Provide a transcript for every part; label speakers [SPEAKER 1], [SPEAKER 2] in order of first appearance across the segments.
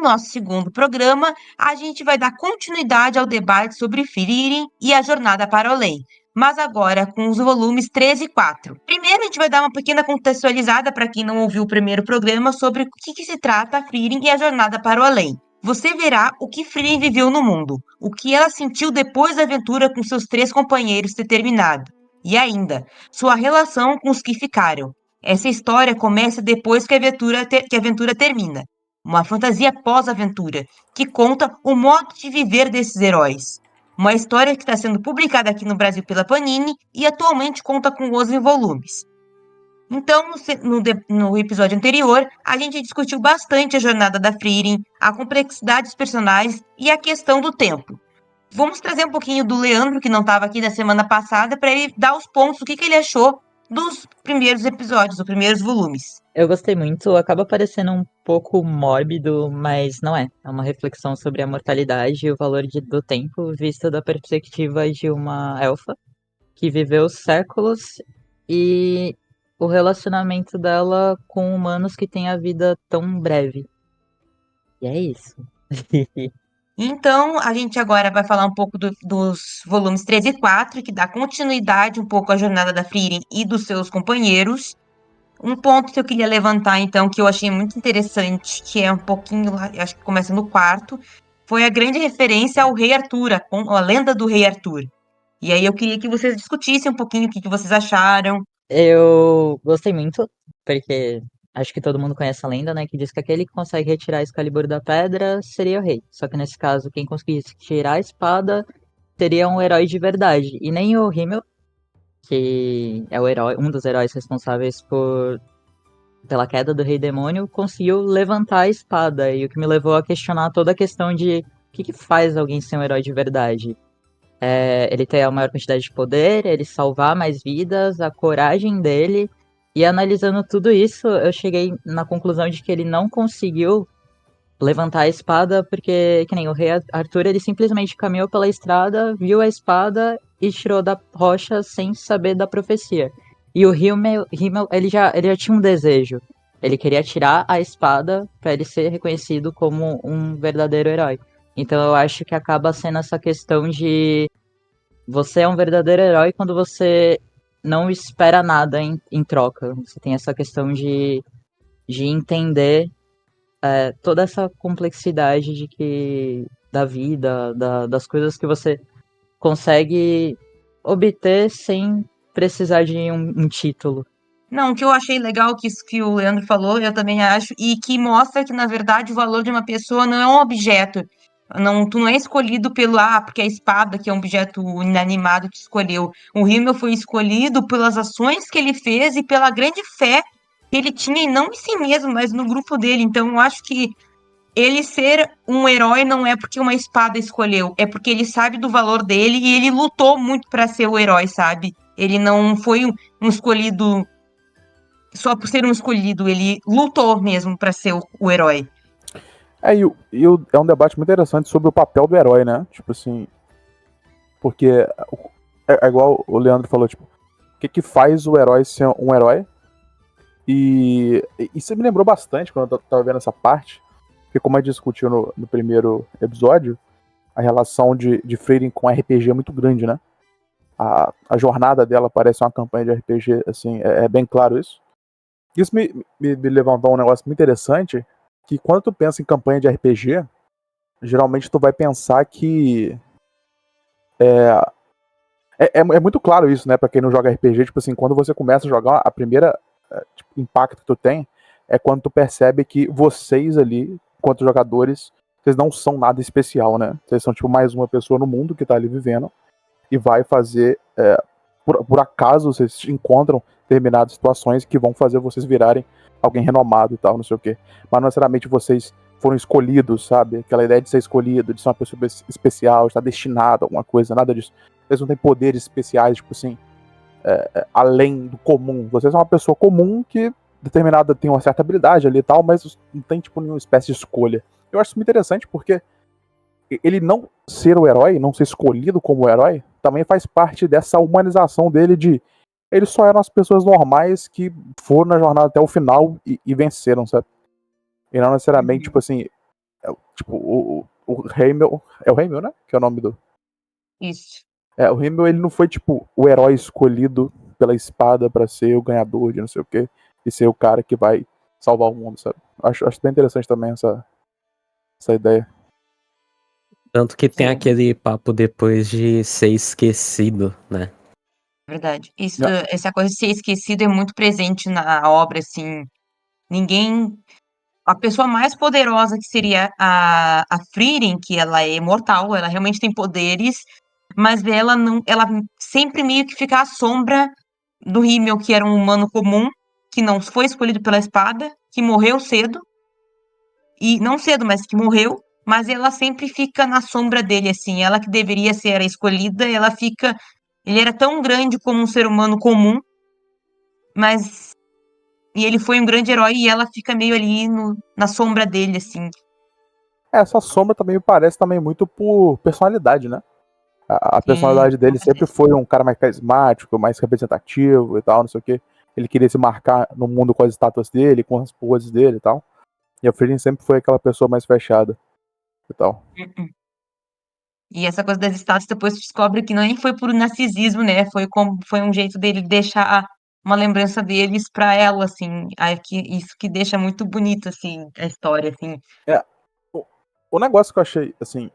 [SPEAKER 1] nosso segundo programa, a gente vai dar continuidade ao debate sobre Frieren e a jornada para o além, mas agora com os volumes 3 e 4. Primeiro, a gente vai dar uma pequena contextualizada para quem não ouviu o primeiro programa sobre o que se trata Frieren e a jornada para o além. Você verá o que Frieren viveu no mundo, o que ela sentiu depois da aventura com seus 3 companheiros ter terminado, e ainda, sua relação com os que ficaram. Essa história começa depois que a aventura termina. Uma fantasia pós-aventura, que conta o modo de viver desses heróis. Uma história que está sendo publicada aqui no Brasil pela Panini e atualmente conta com 11 volumes. Então, no episódio anterior, a gente discutiu bastante a jornada da Frieren, a complexidade dos personagens e a questão do tempo. Vamos trazer um pouquinho do Leandro, que não estava aqui na semana passada, para ele dar os pontos, o que ele achou dos primeiros episódios, dos primeiros volumes.
[SPEAKER 2] Eu gostei muito, acaba parecendo um pouco mórbido, mas não é. É uma reflexão sobre a mortalidade e o valor do tempo, vista da perspectiva de uma elfa que viveu séculos e o relacionamento dela com humanos que têm a vida tão breve. E é isso.
[SPEAKER 1] Então, a gente agora vai falar um pouco dos volumes 3 e 4, que dá continuidade um pouco à jornada da Frieren e dos seus companheiros. Um ponto que eu queria levantar, então, que eu achei muito interessante, que é um pouquinho, acho que começa no quarto, foi a grande referência ao Rei Arthur, a lenda do Rei Arthur. E aí eu queria que vocês discutissem um pouquinho o que vocês acharam.
[SPEAKER 2] Eu gostei muito, porque acho que todo mundo conhece a lenda, né? Que diz que aquele que consegue retirar a Excalibur da pedra seria o rei. Só que nesse caso, quem conseguisse tirar a espada seria um herói de verdade. E nem o Himmel, que é o herói, um dos heróis responsáveis pela queda do Rei Demônio, conseguiu levantar a espada. E o que me levou a questionar toda a questão de o que faz alguém ser um herói de verdade. Ele ter a maior quantidade de poder, ele salvar mais vidas, a coragem dele. E analisando tudo isso, eu cheguei na conclusão de que ele não conseguiu levantar a espada porque, que nem o rei Arthur, ele simplesmente caminhou pela estrada, viu a espada e tirou da rocha sem saber da profecia. E o Himmel ele já tinha um desejo. Ele queria tirar a espada para ele ser reconhecido como um verdadeiro herói. Então eu acho que acaba sendo essa questão de você é um verdadeiro herói quando você não espera nada em troca. Você tem essa questão de entender toda essa complexidade da vida, das coisas que você consegue obter sem precisar de um título.
[SPEAKER 1] Não, o que eu achei legal que o Leandro falou, eu também acho, e que mostra que, na verdade, o valor de uma pessoa não é um objeto. Não, tu não é escolhido porque a espada, que é um objeto inanimado, te escolheu. O Himmel foi escolhido pelas ações que ele fez e pela grande fé que ele tinha, e não em si mesmo, mas no grupo dele. Então, eu acho que ele ser um herói não é porque uma espada escolheu, é porque ele sabe do valor dele e ele lutou muito para ser o herói, sabe? Ele não foi um escolhido só por ser um escolhido, ele lutou mesmo pra ser o herói.
[SPEAKER 3] É um debate muito interessante sobre o papel do herói, né? Tipo assim, porque é igual o Leandro falou, tipo, o que faz o herói ser um herói? E isso me lembrou bastante quando eu tava vendo essa parte, porque como a gente discutiu no primeiro episódio, a relação de Frieren com RPG é muito grande, né? A jornada dela parece uma campanha de RPG, assim, é bem claro isso. Isso me levantou um negócio muito interessante, que quando tu pensa em campanha de RPG, geralmente tu vai pensar que é muito claro isso, né, pra quem não joga RPG, tipo assim, quando você começa a jogar, a primeira impacto que tu tem é quando tu percebe que vocês ali, enquanto jogadores, vocês não são nada especial, né? Vocês são tipo mais uma pessoa no mundo que tá ali vivendo e vai fazer, por acaso vocês encontram determinadas situações que vão fazer vocês virarem alguém renomado e tal, não sei o quê. Mas não necessariamente vocês foram escolhidos, sabe? Aquela ideia de ser escolhido, de ser uma pessoa especial, de estar destinado a alguma coisa, nada disso. Vocês não têm poderes especiais, tipo assim, além do comum. Vocês são uma pessoa comum que determinada tem uma certa habilidade ali e tal, mas não tem tipo nenhuma espécie de escolha. Eu acho isso muito interessante porque ele não ser o herói, não ser escolhido como o herói, também faz parte dessa humanização dele de eles só eram as pessoas normais que foram na jornada até o final e venceram, sabe? E não necessariamente, tipo assim, Tipo, o Heimel. É o Heimel, né? Que é o nome do.
[SPEAKER 1] Isso.
[SPEAKER 3] O Heimel, ele não foi, tipo, o herói escolhido pela espada pra ser o ganhador de não sei o quê. E ser o cara que vai salvar o mundo, sabe? Acho bem interessante também essa ideia.
[SPEAKER 4] Tanto que tem
[SPEAKER 1] Sim.
[SPEAKER 4] aquele papo depois de ser esquecido, né?
[SPEAKER 1] Verdade. Essa coisa de ser esquecido é muito presente na obra, assim. Ninguém. A pessoa mais poderosa que seria a Frieren, que ela é imortal, ela realmente tem poderes, mas ela não. Ela sempre meio que fica à sombra do Himmel, que era um humano comum, que não foi escolhido pela espada, que morreu cedo. E não cedo, mas que morreu. Mas ela sempre fica na sombra dele, assim. Ela que deveria ser a escolhida, ela fica. Ele era tão grande como um ser humano comum, mas. E ele foi um grande herói e ela fica meio ali na sombra dele, assim.
[SPEAKER 3] Essa sombra também me parece também muito por personalidade, né? A
[SPEAKER 1] Sim,
[SPEAKER 3] personalidade
[SPEAKER 1] com
[SPEAKER 3] dele sempre
[SPEAKER 1] certeza.
[SPEAKER 3] foi um cara mais carismático, mais representativo e tal, não sei o quê. Ele queria se marcar no mundo com as estátuas dele, com as poses dele e tal. E a Frieren sempre foi aquela pessoa mais fechada e tal.
[SPEAKER 1] Uh-uh. E essa coisa das estátuas depois tu descobre que nem foi por narcisismo, né? Foi um jeito dele deixar uma lembrança deles pra ela, assim. Isso que deixa muito bonito, assim, a história, assim.
[SPEAKER 3] É, o negócio que eu achei, assim,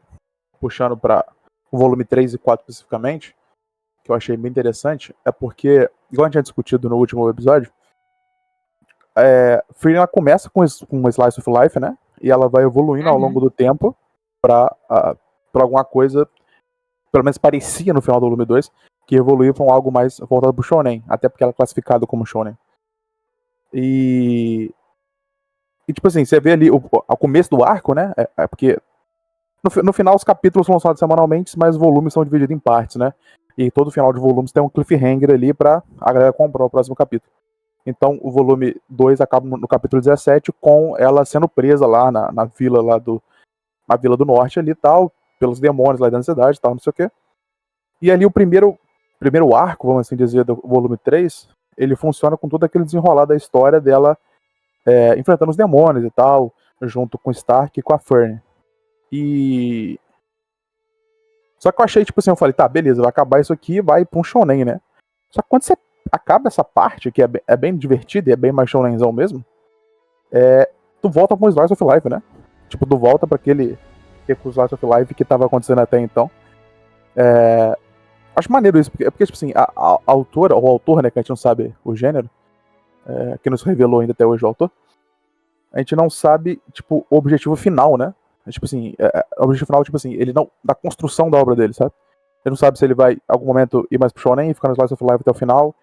[SPEAKER 3] puxando para o volume 3 e 4 especificamente, que eu achei bem interessante, é porque, igual a gente tinha discutido no último episódio, Frieren ela começa com uma Slice of Life, né? E ela vai evoluindo ao longo
[SPEAKER 1] Uhum.
[SPEAKER 3] do tempo pra alguma coisa, pelo menos parecia no final do volume 2, que evoluiu pra algo mais voltado pro Shonen, até porque ela é classificada como Shonen. E tipo assim, você vê ali o começo do arco, né? Porque no final os capítulos são lançados semanalmente, mas os volumes são divididos em partes, né? E todo final de volumes tem um cliffhanger ali pra a galera comprar o próximo capítulo. Então o volume 2 acaba no capítulo 17 com ela sendo presa lá na vila lá na Vila do Norte ali e tal, pelos demônios lá da cidade e tal, não sei o quê. E ali o primeiro arco, vamos assim dizer, do volume 3, ele funciona com todo aquele desenrolar da história dela enfrentando os demônios e tal, junto com o Stark e com a Fern. E. Só que eu achei, tipo assim, eu falei, tá, beleza, vai acabar isso aqui e vai pra um shonen, né? Só que quando você acaba essa parte, que é bem divertida e é bem mais shonenzão mesmo, tu volta com o Slice of Life, né? Tipo, tu volta pra aquele Slice of Life que tava acontecendo até então. Acho maneiro isso, porque tipo assim, a autora, ou o autor, né, que a gente não sabe o gênero, que nos revelou ainda até hoje o autor, a gente não sabe, tipo, o objetivo final, né? Tipo assim, o objetivo final, tipo assim, ele não. Da construção da obra dele, sabe? Ele não sabe se ele vai, em algum momento, ir mais pro Shonen, ficar no Slice of Life até o final.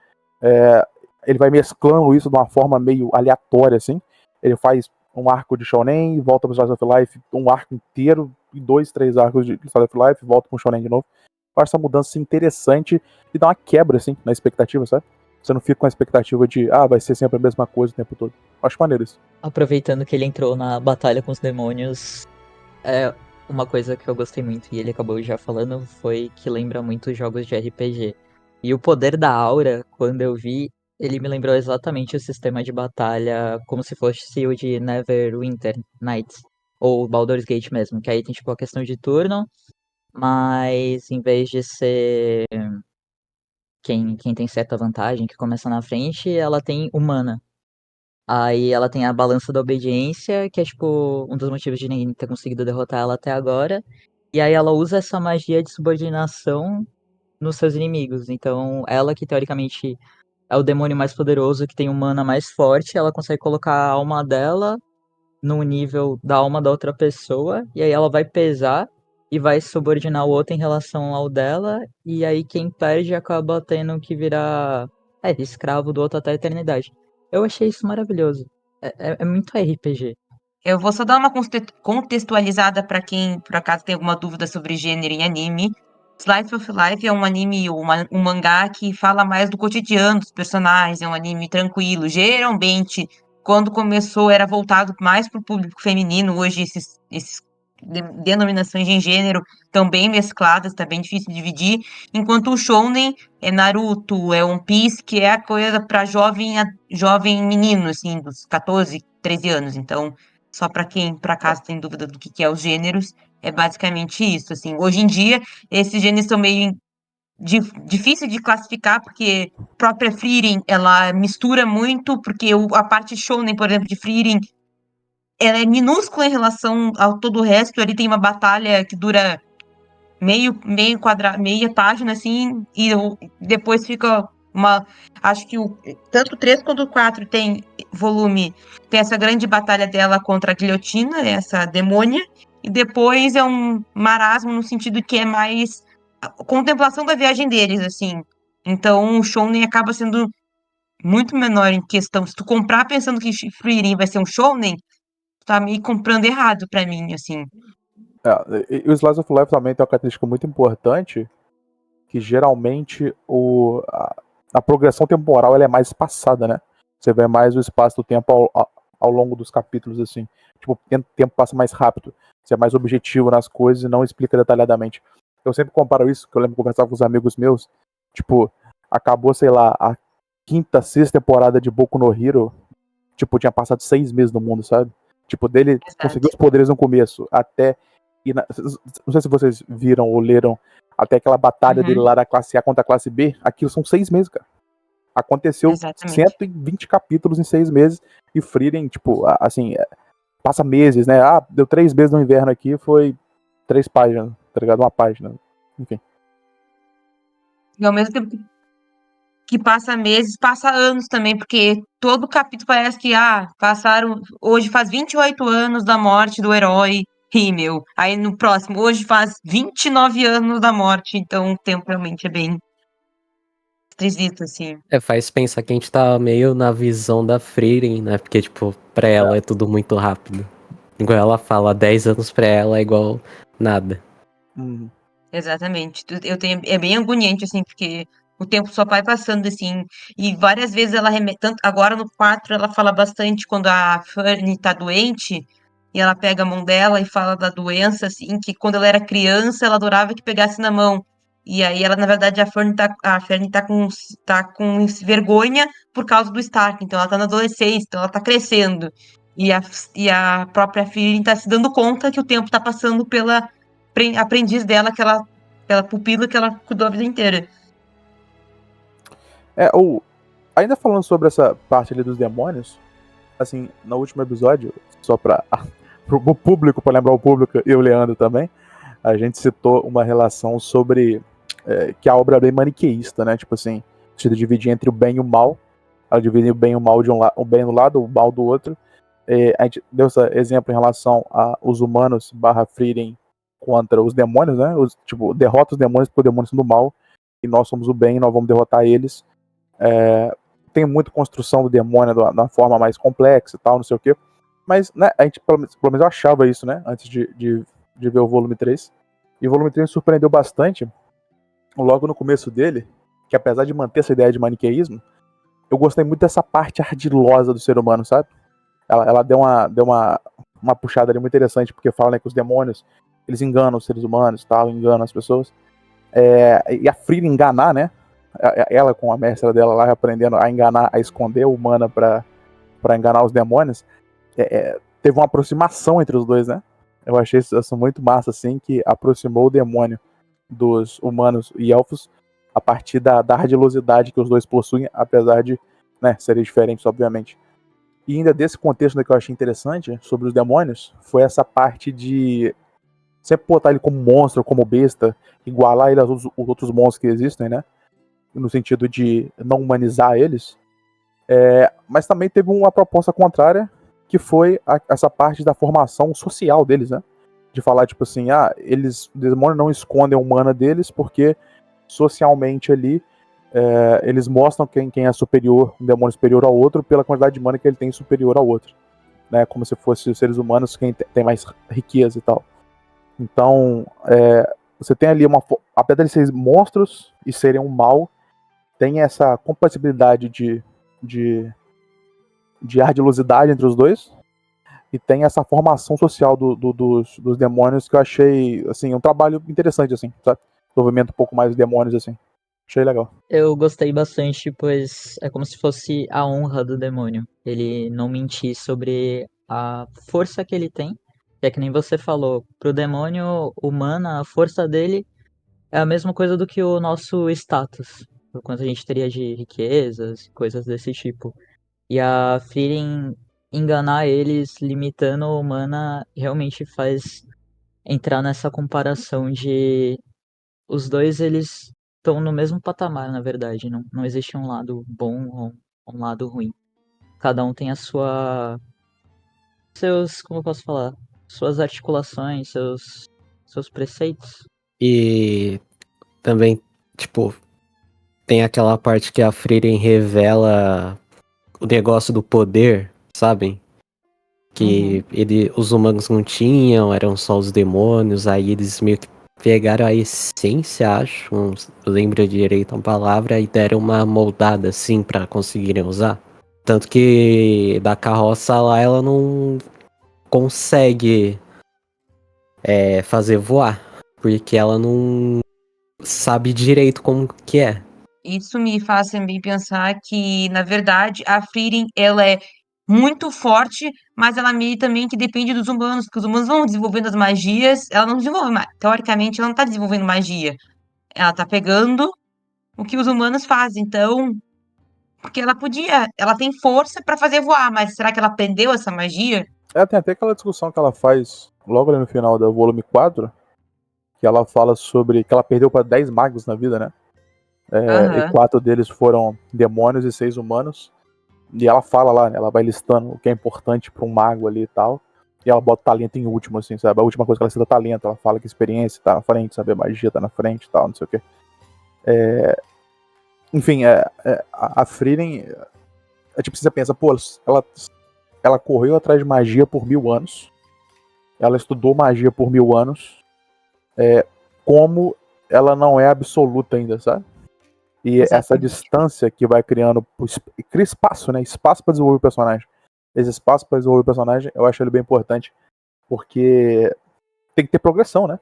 [SPEAKER 3] Ele vai mesclando isso de uma forma meio aleatória, assim. Ele faz um arco de Shonen, volta pro Slice of Life, um arco inteiro, e 2, 3 arcos de Slice of Life, volta pro Shonen de novo. Eu acho essa mudança interessante e dá uma quebra, assim, na expectativa, sabe? Você não fica com a expectativa de, vai ser sempre a mesma coisa o tempo todo. Eu acho maneiro isso.
[SPEAKER 2] Aproveitando que ele entrou na batalha com os demônios, uma coisa que eu gostei muito e ele acabou já falando foi que lembra muito jogos de RPG. E o poder da aura, quando eu vi, ele me lembrou exatamente o sistema de batalha como se fosse o de Neverwinter Nights, ou Baldur's Gate mesmo, que aí tem tipo a questão de turno, mas em vez de ser quem tem certa vantagem, que começa na frente, ela tem humana. Aí ela tem a balança da obediência, que é tipo um dos motivos de ninguém ter conseguido derrotar ela até agora. E aí ela usa essa magia de subordinação nos seus inimigos. Então, ela que teoricamente é o demônio mais poderoso, que tem um mana mais forte, ela consegue colocar a alma dela no nível da alma da outra pessoa, e aí ela vai pesar e vai subordinar o outro em relação ao dela, e aí quem perde acaba tendo que virar escravo do outro até a eternidade. Eu achei isso maravilhoso. É muito RPG.
[SPEAKER 1] Eu vou só dar uma contextualizada pra quem, por acaso, tem alguma dúvida sobre gênero em anime. Slice of Life é um anime, um mangá que fala mais do cotidiano dos personagens, é um anime tranquilo. Geralmente, quando começou, era voltado mais pro público feminino. Hoje, esses denominações de gênero estão bem mescladas, tá bem difícil de dividir. Enquanto o Shounen é Naruto, é One Piece, que é a coisa pra jovem menino, assim, dos 14, 13 anos. Então, Só pra quem, por acaso, tem dúvida do que é os gêneros, é basicamente isso, assim. Hoje em dia, esses gêneros são meio difícil de classificar, porque a própria Frieren, ela mistura muito, porque a parte shonen, por exemplo, de Frieren, ela é minúscula em relação ao todo o resto. Ali tem uma batalha que dura meio quadrado, meia página, assim, e depois fica uma. Acho que tanto o 3 quanto o 4 tem volume, tem essa grande batalha dela contra a guilhotina, essa demônia, e depois é um marasmo no sentido que é mais a contemplação da viagem deles, assim. Então o shounen acaba sendo muito menor em questão. Se tu comprar pensando que Frieren vai ser um shounen, tu tá meio comprando errado pra mim, assim.
[SPEAKER 3] E o Slice of Life também tem uma característica muito importante, que geralmente a progressão temporal ela é mais espaçada, né? Você vê mais o espaço do tempo ao longo dos capítulos, assim. Tipo, o tempo passa mais rápido. Você é mais objetivo nas coisas e não explica detalhadamente. Eu sempre comparo isso, que eu lembro de conversar com os amigos meus. Tipo, acabou, sei lá, a quinta, sexta temporada de Boku no Hero. Tipo, tinha passado 6 meses no mundo, sabe? Tipo, dele conseguiu os poderes no começo, até. Não sei se vocês viram ou leram até aquela batalha dele lá da classe A contra a classe B. Aquilo são 6 meses, cara. Aconteceu
[SPEAKER 1] Exatamente.
[SPEAKER 3] 120 capítulos em 6 meses. E Frieren, tipo, assim, passa meses, né? Deu 3 meses no inverno aqui, foi 3 páginas, tá ligado? Uma página. Enfim.
[SPEAKER 1] E ao mesmo tempo que passa meses, passa anos também, porque todo capítulo parece que, passaram, hoje faz 28 anos da morte do herói Himmel. Aí no próximo, hoje faz 29 anos da morte, então o tempo realmente é bem esquisito, assim.
[SPEAKER 4] Faz pensar que a gente tá meio na visão da Frieren, né? Porque, tipo, pra ela é tudo muito rápido. Igual ela fala, 10 anos pra ela é igual nada.
[SPEAKER 1] Exatamente. É bem agoniante, assim, porque o tempo só vai passando, assim, e várias vezes ela remete, tanto, agora no 4 ela fala bastante quando a Fanny tá doente, e ela pega a mão dela e fala da doença, assim, que quando ela era criança ela adorava que pegasse na mão. E aí ela, na verdade, a Fanny tá com vergonha por causa do Stark, então ela tá na adolescência, então ela tá crescendo. E a própria Frieren tá se dando conta que o tempo tá passando pela aprendiz dela, aquela pupila que ela cuidou a vida inteira.
[SPEAKER 3] Ainda falando sobre essa parte ali dos demônios, assim, no último episódio, só pro público, pra lembrar o público, e o Leandro também, a gente citou uma relação sobre que a obra é bem maniqueísta, né? Tipo assim, se dividir entre o bem e o mal. Ela divide o bem e o mal de o bem do lado, o mal do outro. A gente deu esse exemplo em relação aos humanos barra Frieren contra os demônios, né? Tipo, derrota os demônios porque os demônios são do mal e nós somos o bem e nós vamos derrotar eles. Tem muita construção do demônio da forma mais complexa e tal, não sei o quê. Mas, né, a gente, pelo menos eu achava isso, né? Antes de ver o volume 3. E o volume 3 me surpreendeu bastante. Logo no começo dele, que apesar de manter essa ideia de maniqueísmo, eu gostei muito dessa parte ardilosa do ser humano, sabe? Ela deu uma puxada ali muito interessante, porque fala, né, que os demônios, eles enganam os seres humanos, tal, enganam as pessoas. E a Frida enganar, né? Ela com a mestra dela lá, aprendendo a enganar, a esconder a humana pra enganar os demônios, teve uma aproximação entre os dois, né? Eu achei isso muito massa, assim, que aproximou o demônio dos humanos e elfos a partir da ardilosidade que os dois possuem, apesar de, né, serem diferentes, obviamente. E ainda desse contexto que eu achei interessante sobre os demônios, foi essa parte de sempre botar ele como monstro, como besta, igualar ele aos outros monstros que existem, né? No sentido de não humanizar eles. Mas também teve uma proposta contrária, que foi essa parte da formação social deles, né? De falar, tipo assim, os demônios não escondem a humana deles, porque socialmente ali eles mostram quem é superior, um demônio superior ao outro, pela quantidade de mana que ele tem superior ao outro. Né? Como se fossem os seres humanos quem tem mais riqueza e tal. Então, você tem ali apesar de serem monstros e serem um mal, tem essa compatibilidade de ardilosidade entre os dois, e tem essa formação social dos demônios que eu achei, assim, um trabalho interessante, assim, sabe? Desenvolvimento um pouco mais de demônios, assim. Achei legal.
[SPEAKER 2] Eu gostei bastante, pois é como se fosse a honra do demônio. Ele não mentir sobre a força que ele tem. É que nem você falou, pro demônio humana, a força dele é a mesma coisa do que o nosso status. O quanto a gente teria de riquezas, coisas desse tipo. E a Frieren enganar eles, limitando a humana, realmente faz entrar nessa comparação de os dois eles estão no mesmo patamar, na verdade. Não existe um lado bom ou um lado ruim. Cada um tem a sua. Seus. Como eu posso falar? Suas articulações, seus preceitos.
[SPEAKER 4] E também, tipo, tem aquela parte que a Frieren revela o negócio do poder, sabem? Que os humanos não tinham, eram só os demônios, aí eles meio que pegaram a essência, acho, não lembro direito a palavra, e deram uma moldada assim pra conseguirem usar. Tanto que da carroça lá ela não consegue fazer voar, porque ela não sabe direito como que é.
[SPEAKER 1] Isso me faz também pensar que, na verdade, a Frieren, ela é muito forte, mas ela meio também que depende dos humanos, porque os humanos vão desenvolvendo as magias, ela não desenvolve, teoricamente, ela não tá desenvolvendo magia. Ela tá pegando o que os humanos fazem, então, porque ela tem força pra fazer voar, mas será que ela aprendeu essa magia?
[SPEAKER 3] Tem até aquela discussão que ela faz logo ali no final do volume 4, que ela fala sobre que ela perdeu para 10 magos na vida, né? E
[SPEAKER 1] Aham.
[SPEAKER 3] 4 deles foram demônios e 6 humanos. E ela fala lá, né? Ela vai listando o que é importante para um mago ali e tal. E ela bota talento em último, assim, sabe? A última coisa que ela cita é talento. Ela fala que experiência tá na frente, saber magia tá na frente e tal, não sei o quê. Enfim, a Frieren, tipo, você pensa, pô, ela correu atrás de magia por 1000 anos. Ela estudou magia por 1000 anos. Como ela não é absoluta ainda, sabe? E essa
[SPEAKER 1] Exatamente.
[SPEAKER 3] distância que vai criando, cria espaço, né? Espaço para desenvolver o personagem. Esse espaço para desenvolver o personagem, eu acho ele bem importante, porque tem que ter progressão, né?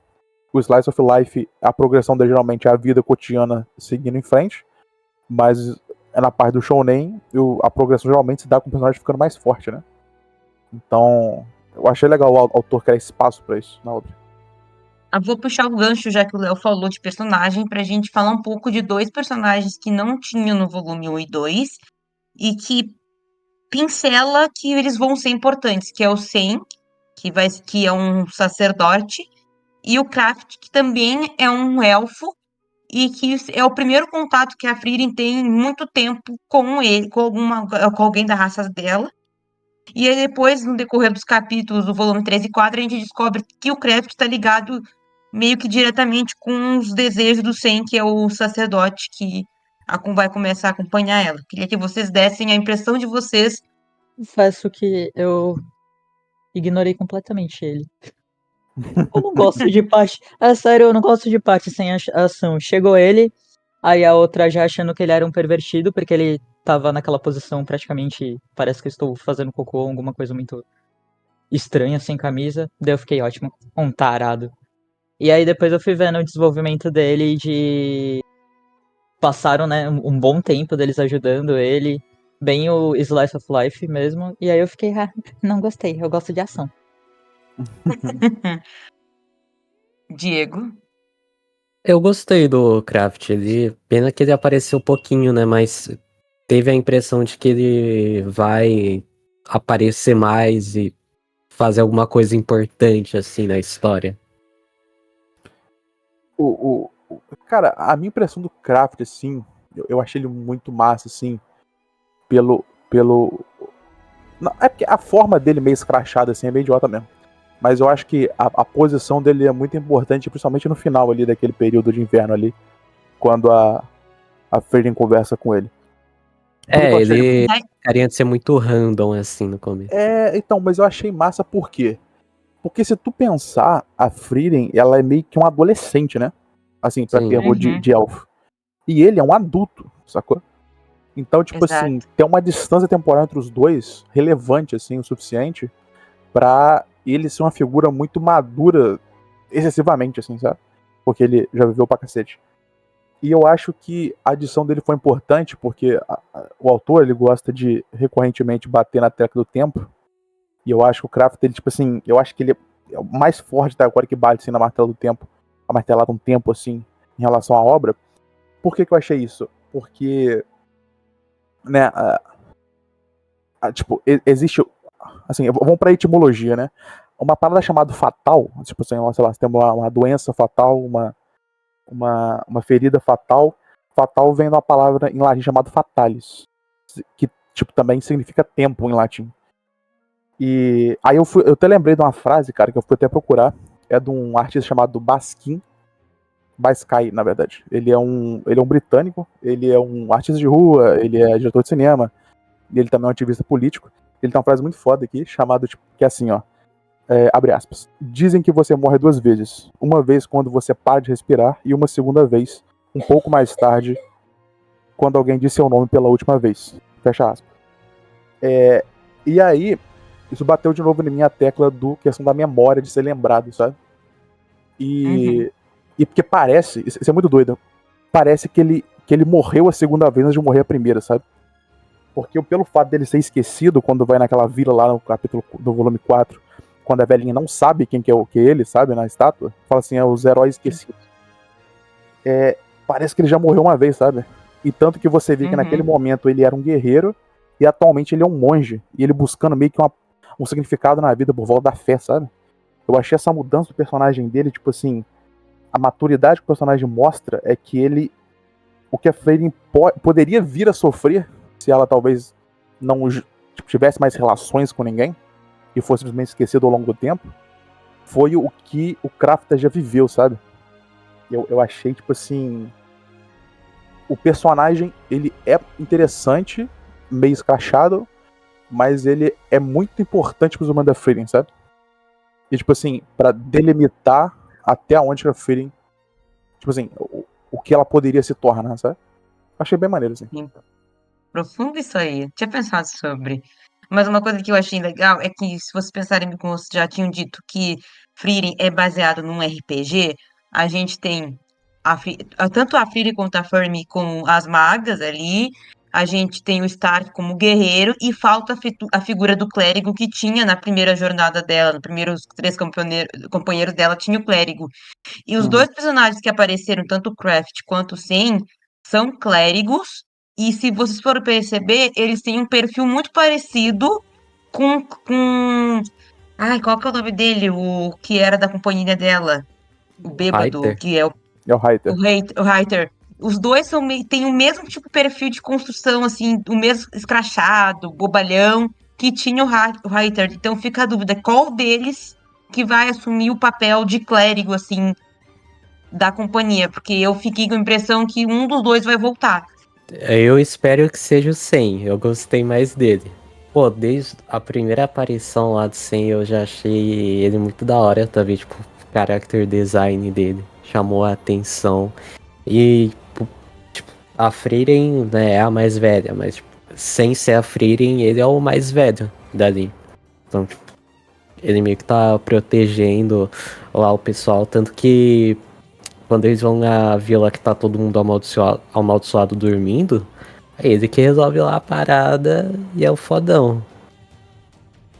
[SPEAKER 3] O Slice of Life, a progressão dele geralmente é a vida cotidiana seguindo em frente, mas na parte do Shounen, a progressão geralmente se dá com o personagem ficando mais forte, né? Então, eu achei legal o autor criar espaço para isso na obra.
[SPEAKER 1] Eu vou puxar o gancho, já que o Léo falou de personagem, pra gente falar um pouco de dois personagens que não tinham no volume 1 e 2 e que pincela que eles vão ser importantes, que é o Sen, que é um sacerdote, e o Kraft, que também é um elfo, e que é o primeiro contato que a Frieren tem em muito tempo com ele, com alguém da raça dela. E aí depois, no decorrer dos capítulos do volume 3 e 4, a gente descobre que o Kraft está ligado meio que diretamente com os desejos do Sen, que é o sacerdote que vai começar a acompanhar ela. Queria que vocês dessem a impressão de vocês.
[SPEAKER 2] Confesso que eu ignorei completamente ele. Eu não gosto de parte. É sério, eu não gosto de parte sem ação. Chegou ele, aí a outra já achando que ele era um pervertido, porque ele tava naquela posição praticamente. Parece que eu estou fazendo cocô, alguma coisa muito estranha, sem camisa. Daí eu fiquei ótimo, um tarado. E aí depois eu fui vendo o desenvolvimento dele de. Passaram, né, um bom tempo deles ajudando ele. Bem o Slice of Life mesmo. E aí eu fiquei, não gostei, eu gosto de ação.
[SPEAKER 1] Diego.
[SPEAKER 4] Eu gostei do Kraft, pena que ele apareceu um pouquinho, né, mas teve a impressão de que ele vai aparecer mais e fazer alguma coisa importante assim na história.
[SPEAKER 3] Cara, a minha impressão do Kraft, assim, eu achei ele muito massa, assim, pelo. Não, é porque a forma dele meio escrachada, assim, é meio idiota mesmo. Mas eu acho que a posição dele é muito importante, principalmente no final ali daquele período de inverno ali, quando a Frieren conversa com ele.
[SPEAKER 4] Ele queria ser muito random assim no começo.
[SPEAKER 3] Então, mas eu achei massa por quê? Porque se tu pensar, a Frieren, ela é meio que um adolescente, né? Assim, pra
[SPEAKER 4] Sim.
[SPEAKER 3] termo de elfo. E ele é um adulto, sacou? Então, tipo
[SPEAKER 1] Exato.
[SPEAKER 3] assim, tem uma distância temporal entre os dois relevante, assim, o suficiente pra ele ser uma figura muito madura excessivamente, assim, sabe? Porque ele já viveu pra cacete. E eu acho que a adição dele foi importante porque o autor, ele gosta de recorrentemente bater na tecla do tempo E eu acho que o Kraft, ele, tipo assim, eu acho que ele é o mais forte até agora que bate assim, na martela do tempo, a martelada um tempo assim, em relação à obra. Por que eu achei isso? Porque, né, tipo, existe, assim, vamos pra etimologia, né? Uma parada chamada fatal, tipo assim, sei lá, você tem uma doença fatal, uma ferida fatal. Fatal vem de uma palavra em latim chamada fatalis, que tipo também significa tempo em latim. E aí eu até lembrei de uma frase, cara, que eu fui até procurar, é de um artista chamado Basquiat, na verdade. Ele é um britânico, ele é um artista de rua, ele é diretor de cinema, e ele também é um ativista político. Ele tem uma frase muito foda aqui, chamada, tipo, que é assim, ó, abre aspas. Dizem que você morre 2 vezes. Uma vez quando você para de respirar e uma segunda vez, um pouco mais tarde, quando alguém diz seu nome pela última vez. Fecha aspas. E aí, isso bateu de novo em mim a tecla do questão da memória, de ser lembrado, sabe? E porque parece, isso é muito doido, parece que ele morreu a segunda vez antes de morrer a primeira, sabe? Porque pelo fato dele ser esquecido quando vai naquela vila lá no capítulo do volume 4, quando a velhinha não sabe quem que é ele, sabe, na estátua, fala assim, é os heróis esquecidos. Parece que ele já morreu uma vez, sabe? E tanto que você vê que naquele momento ele era um guerreiro e atualmente ele é um monge. E ele buscando meio que um significado na vida por volta da fé, sabe? Eu achei essa mudança do personagem dele, tipo assim, a maturidade que o personagem mostra é que ele, o que a Freyrin poderia vir a sofrer se ela talvez não tipo, tivesse mais relações com ninguém e fosse simplesmente esquecido ao longo do tempo, foi o que o Crafter já viveu, sabe? Eu achei, tipo assim, o personagem, ele é interessante, meio escrachado, mas ele é muito importante pro Zumanda Freedom, sabe? E, tipo assim, pra delimitar até onde a Freedom, tipo assim, o que ela poderia se tornar, sabe? Achei bem maneiro, assim.
[SPEAKER 1] Sim. Profundo isso aí. Tinha pensado sobre. Mas uma coisa que eu achei legal é que, se vocês pensarem, como vocês já tinham dito, que Frieren é baseado num RPG, a gente tem tanto a Frieren quanto a Fermi como as magas ali, a gente tem o Stark como guerreiro, e falta a figura do clérigo que tinha na primeira jornada dela, nos primeiros 3 companheiros dela, tinha o clérigo. E os dois personagens que apareceram, tanto o Craft quanto o Sen, são clérigos. E se vocês forem perceber, eles têm um perfil muito parecido com... Ai, qual que é o nome dele? O que era da companhia dela. O bêbado,
[SPEAKER 4] Fighter.
[SPEAKER 1] que é
[SPEAKER 3] É o Reiter.
[SPEAKER 1] o Reiter. Os dois têm o mesmo tipo de perfil de construção, assim, o mesmo escrachado, bobalhão, que tinha o Reiter. Então fica a dúvida, qual deles que vai assumir o papel de clérigo, assim, da companhia, porque eu fiquei com a impressão que um dos dois vai voltar.
[SPEAKER 4] Eu espero que seja o 100. Eu gostei mais dele. Pô, desde a primeira aparição lá do 100 eu já achei ele muito da hora também, tipo, o character design dele chamou a atenção. E, tipo, a Frieren, né, é a mais velha, mas tipo, sem ser a Frieren, ele é o mais velho dali. Então, tipo, ele meio que tá protegendo lá o pessoal, tanto que quando eles vão na vila que tá todo mundo amaldiçoado dormindo, é ele que resolve lá a parada e é o fodão.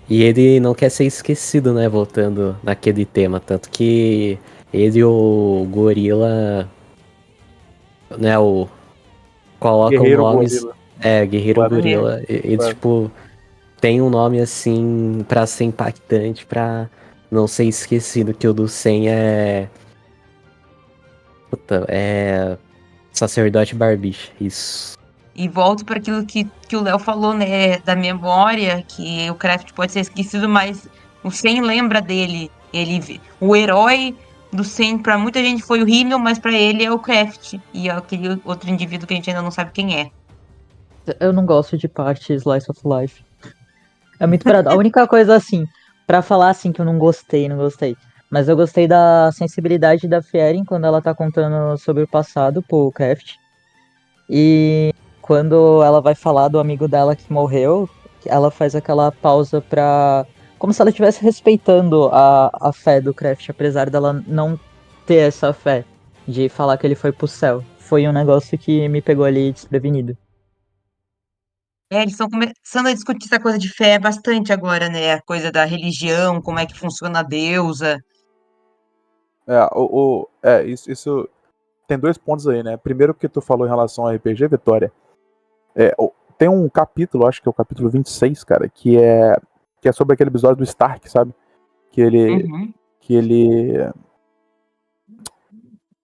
[SPEAKER 4] E ele não quer ser esquecido, né? Voltando naquele tema. Tanto que ele e o gorila, né? Colocam
[SPEAKER 3] Guerreiro
[SPEAKER 4] nomes.
[SPEAKER 3] Gorila.
[SPEAKER 4] Guerreiro
[SPEAKER 3] Claro.
[SPEAKER 4] gorila. Eles,
[SPEAKER 3] Claro.
[SPEAKER 4] tipo, tem um nome assim pra ser impactante, pra não ser esquecido. Que o do 100 é. Puta, é. Sacerdote Barbicha. Isso.
[SPEAKER 1] E volto para aquilo que o Léo falou, né, da memória, que o Kraft pode ser esquecido, mas o Sen lembra dele. O herói do Sen, para muita gente foi o Himmel, mas para ele é o Kraft. E é aquele outro indivíduo que a gente ainda não sabe quem é.
[SPEAKER 2] Eu não gosto de parte Slice of Life. É muito parado. A única coisa, assim, pra falar assim que eu não gostei, não gostei. Mas eu gostei da sensibilidade da Frieren quando ela tá contando sobre o passado pro Craft. E quando ela vai falar do amigo dela que morreu, ela faz aquela pausa pra. Como se ela estivesse respeitando a fé do Craft, apesar dela não ter essa fé de falar que ele foi pro céu. Foi um negócio que me pegou ali desprevenido.
[SPEAKER 1] Eles estão começando a discutir essa coisa de fé bastante agora, né? A coisa da religião, como é que funciona a deusa.
[SPEAKER 3] Isso tem dois pontos aí, né? Primeiro que tu falou em relação ao RPG, Vitória. Tem um capítulo, acho que é o capítulo 26, cara, que é sobre aquele episódio do Stark, sabe? Que ele.
[SPEAKER 1] Uhum.
[SPEAKER 3] Que ele.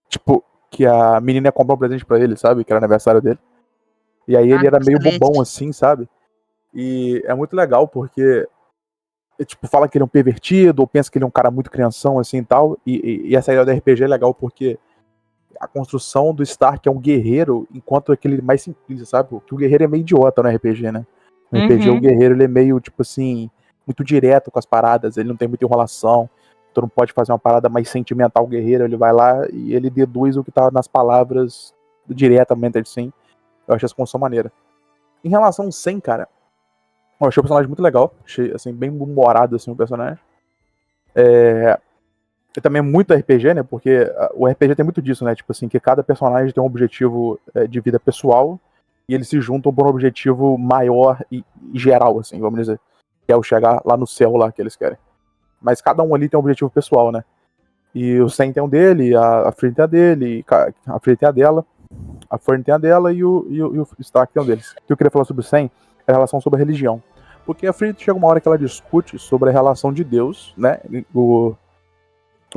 [SPEAKER 3] Tipo, que a menina ia comprar um presente pra ele, sabe? Que era aniversário dele. E aí ele era meio
[SPEAKER 1] Bracelete.
[SPEAKER 3] bobão, assim, sabe? E é muito legal porque, tipo, fala que ele é um pervertido, ou pensa que ele é um cara muito crianção, assim e tal. E essa ideia do RPG é legal porque a construção do Stark é um guerreiro, enquanto aquele mais simplista, sabe? Porque o guerreiro é meio idiota no RPG, né? No RPG, o guerreiro, ele é meio, tipo assim, muito direto com as paradas, ele não tem muita enrolação. Tu não pode fazer uma parada mais sentimental, o guerreiro, ele vai lá e ele deduz o que tá nas palavras diretamente, assim. Eu acho essa construção maneira. Em relação ao Sen, cara, eu achei o personagem muito legal. Achei, assim, bem humorado, assim, o personagem. E também é muito RPG, né? Porque o RPG tem muito disso, né? Tipo assim, que cada personagem tem um objetivo de vida pessoal e eles se juntam por um objetivo maior e geral, assim, vamos dizer. Que é o chegar lá no céu lá que eles querem. Mas cada um ali tem um objetivo pessoal, né? E o Sen tem um dele, a Free tem a dele, a Free tem a dela, a Fern tem a dela e o Stark tem um deles. O que eu queria falar sobre o Sen é a relação sobre a religião. Porque a Free chega uma hora que ela discute sobre a relação de Deus, né? O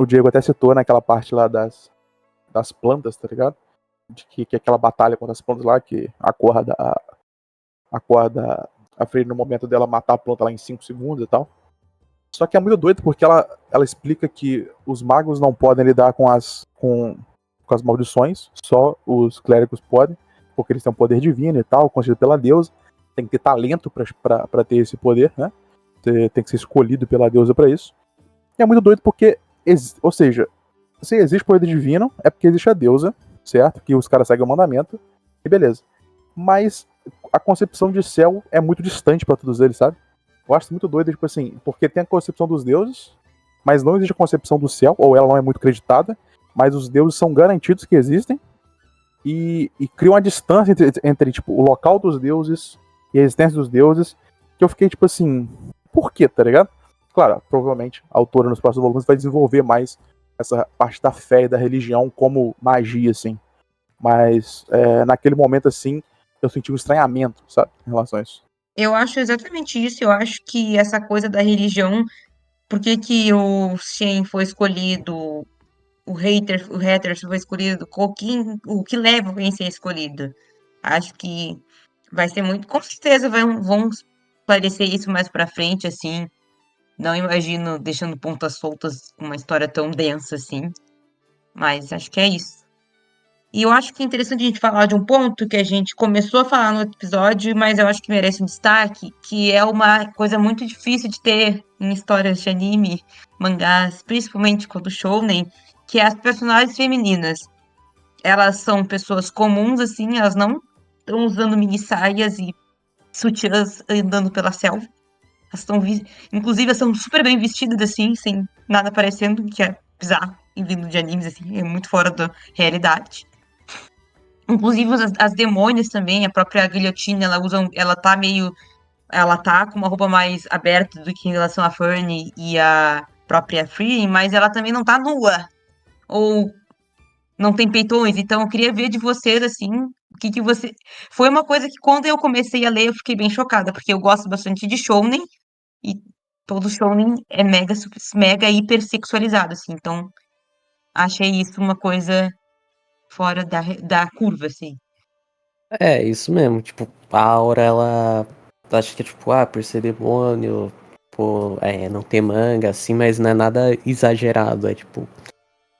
[SPEAKER 3] Diego até citou naquela parte lá das plantas, tá ligado? Que aquela batalha contra as plantas lá, que acorda a Frey no momento dela matar a planta lá em 5 segundos e tal. Só que é muito doido porque ela explica que os magos não podem lidar com as maldições, só os clérigos podem, porque eles têm um poder divino e tal, concedido pela deusa. Tem que ter talento pra ter esse poder, né? Tem que ser escolhido pela deusa pra isso. E é muito doido porque, ou seja, se existe poder divino, é porque existe a deusa, certo? Que os caras seguem o mandamento, e beleza. Mas a concepção de céu é muito distante pra todos eles, sabe? Eu acho muito doido, tipo assim, porque tem a concepção dos deuses, mas não existe a concepção do céu, ou ela não é muito acreditada, mas os deuses são garantidos que existem, e cria uma distância entre tipo, o local dos deuses e a existência dos deuses, que eu fiquei tipo assim, por quê, tá ligado? Claro, provavelmente a autora nos próximos volumes vai desenvolver mais essa parte da fé e da religião como magia, assim. Mas naquele momento, assim, eu senti um estranhamento, sabe, em relação a isso.
[SPEAKER 1] Eu acho exatamente isso. Eu acho que essa coisa da religião, por que que o Shen foi escolhido, o Hatter foi escolhido, o que leva o ser escolhido? Acho que vai ser muito, com certeza vão esclarecer isso mais pra frente, assim. Não imagino deixando pontas soltas com uma história tão densa assim, mas acho que é isso. E eu acho que é interessante a gente falar de um ponto que a gente começou a falar no episódio, mas eu acho que merece um destaque, que é uma coisa muito difícil de ter em histórias de anime, mangás, principalmente quando shounen, que é as personagens femininas. Elas são pessoas comuns, assim, elas não estão usando mini saias e sutiãs andando pela selva. Elas estão, inclusive, elas são super bem vestidas, assim, sem nada parecendo, que é bizarro, e vindo de animes, assim, é muito fora da realidade. Inclusive, as demônios também, a própria guilhotina, ela tá com uma roupa mais aberta do que em relação a Fern e a própria Free, mas ela também não tá nua, ou não tem peitões, então eu queria ver de vocês, assim, o que que você... Foi uma coisa que quando eu comecei a ler, eu fiquei bem chocada, porque eu gosto bastante de shounen, e todo shounen é mega hiper sexualizado, assim. Então, achei isso uma coisa fora da curva, assim.
[SPEAKER 4] É, isso mesmo. Tipo, a Aura, ela. Acho que é tipo, por ser demônio, pô, não ter manga, assim, mas não é nada exagerado. É tipo,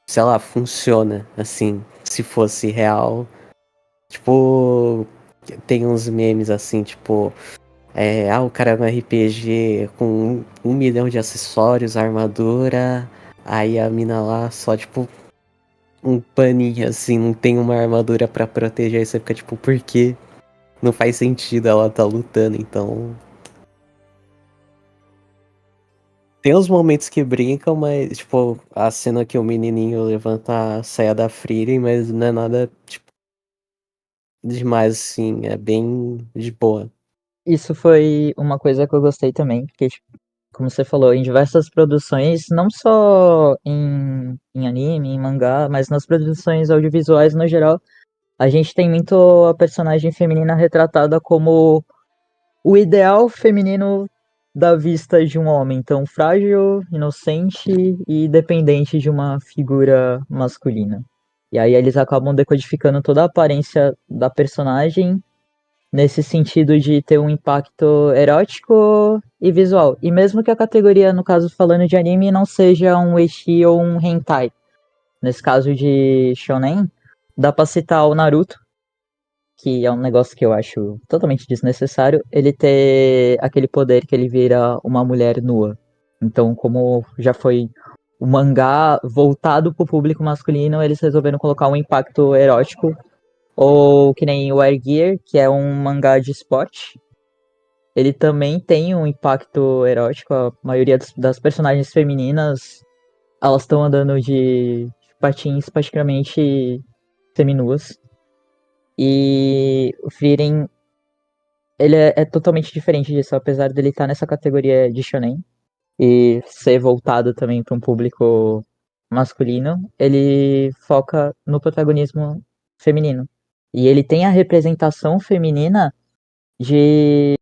[SPEAKER 4] sei lá, funciona, assim. Se fosse real. Tipo, tem uns memes assim, tipo. O cara é um RPG com um milhão de acessórios, armadura. Aí a mina lá só, tipo, um paninho assim, não tem uma armadura pra proteger. Aí você fica tipo, por quê? Não faz sentido ela tá lutando, então. Tem uns momentos que brincam, mas, tipo, a cena que o menininho levanta a saia da Frieren, mas não é nada, tipo, demais, assim, é bem de boa.
[SPEAKER 2] Isso foi uma coisa que eu gostei também, porque, tipo, como você falou, em diversas produções, não só em anime, em mangá, mas nas produções audiovisuais no geral, a gente tem muito a personagem feminina retratada como o ideal feminino da vista de um homem tão frágil, inocente e dependente de uma figura masculina. E aí eles acabam decodificando toda a aparência da personagem nesse sentido de ter um impacto erótico e visual. E mesmo que a categoria, no caso falando de anime, não seja um ecchi ou um hentai. Nesse caso de shonen, dá pra citar o Naruto, que é um negócio que eu acho totalmente desnecessário, ele ter aquele poder que ele vira uma mulher nua. Então, como já foi o mangá voltado pro público masculino, eles resolveram colocar um impacto erótico. Ou que nem o Air Gear, que é um mangá de esporte. Ele também tem um impacto erótico. A maioria das personagens femininas, elas estão andando de patins praticamente seminuas. E o Frieren, ele é totalmente diferente disso, apesar dele estar nessa categoria de shonen e ser voltado também para um público masculino, ele foca no protagonismo feminino. E ele tem a representação feminina de,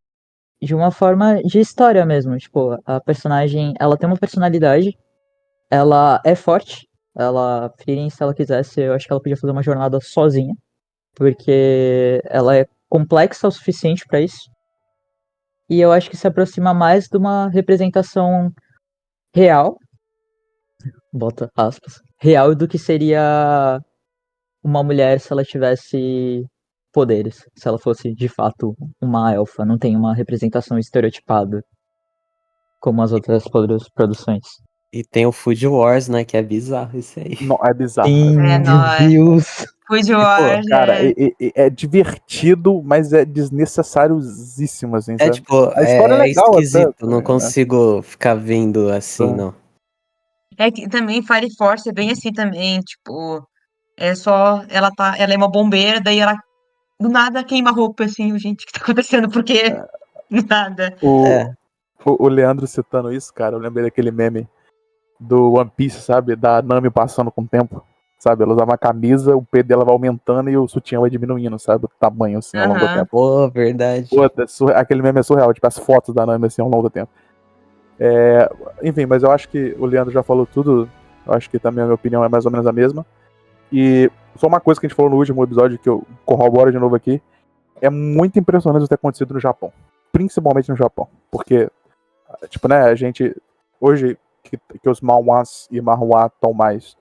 [SPEAKER 2] de uma forma de história mesmo. Tipo, a personagem, ela tem uma personalidade, ela é forte, ela, Frieren, se ela quisesse, eu acho que ela podia fazer uma jornada sozinha, porque ela é complexa o suficiente para isso. E eu acho que se aproxima mais de uma representação real, bota aspas, real do que seria uma mulher se ela tivesse poderes, se ela fosse de fato uma elfa, não tem uma representação estereotipada como as outras produções.
[SPEAKER 4] E tem o Food Wars, né? Que é bizarro isso aí.
[SPEAKER 3] Não, é bizarro.
[SPEAKER 2] Sim,
[SPEAKER 1] É
[SPEAKER 2] meu
[SPEAKER 1] nóis.
[SPEAKER 2] Deus!
[SPEAKER 1] Food
[SPEAKER 3] Pô,
[SPEAKER 1] Wars,
[SPEAKER 3] cara, é divertido, mas é desnecessariosíssimo, assim,
[SPEAKER 4] É
[SPEAKER 3] sabe?
[SPEAKER 4] tipo,
[SPEAKER 3] A história é
[SPEAKER 4] é
[SPEAKER 3] legal até.
[SPEAKER 4] esquisito, não consigo ficar vendo assim,
[SPEAKER 3] Tá.
[SPEAKER 4] não.
[SPEAKER 1] é que também Fire Force é bem assim também, tipo, é só, ela é uma bombeira, daí ela do nada queima a roupa, assim, gente, o que tá acontecendo? Por quê? Do nada.
[SPEAKER 3] O,
[SPEAKER 4] É,
[SPEAKER 3] o Leandro citando isso, cara, eu lembrei daquele meme do One Piece, sabe? Da Nami passando com o tempo. Sabe? Ela usava uma camisa, o peito dela vai aumentando e o sutiã vai diminuindo, sabe? O tamanho, assim, ao longo do
[SPEAKER 1] Aham.
[SPEAKER 3] tempo.
[SPEAKER 4] pô, verdade.
[SPEAKER 3] Pô, aquele meme é surreal, tipo, as fotos da Nami, assim, ao longo do tempo. Enfim, mas eu acho que o Leandro já falou tudo. Eu acho que também a minha opinião é mais ou menos a mesma. E só uma coisa que a gente falou no último episódio, que eu corroboro de novo aqui. É muito impressionante o que tem acontecido no Japão. Principalmente no Japão. Porque, tipo, né, a gente. Hoje, que os manhwas e manhwa estão mais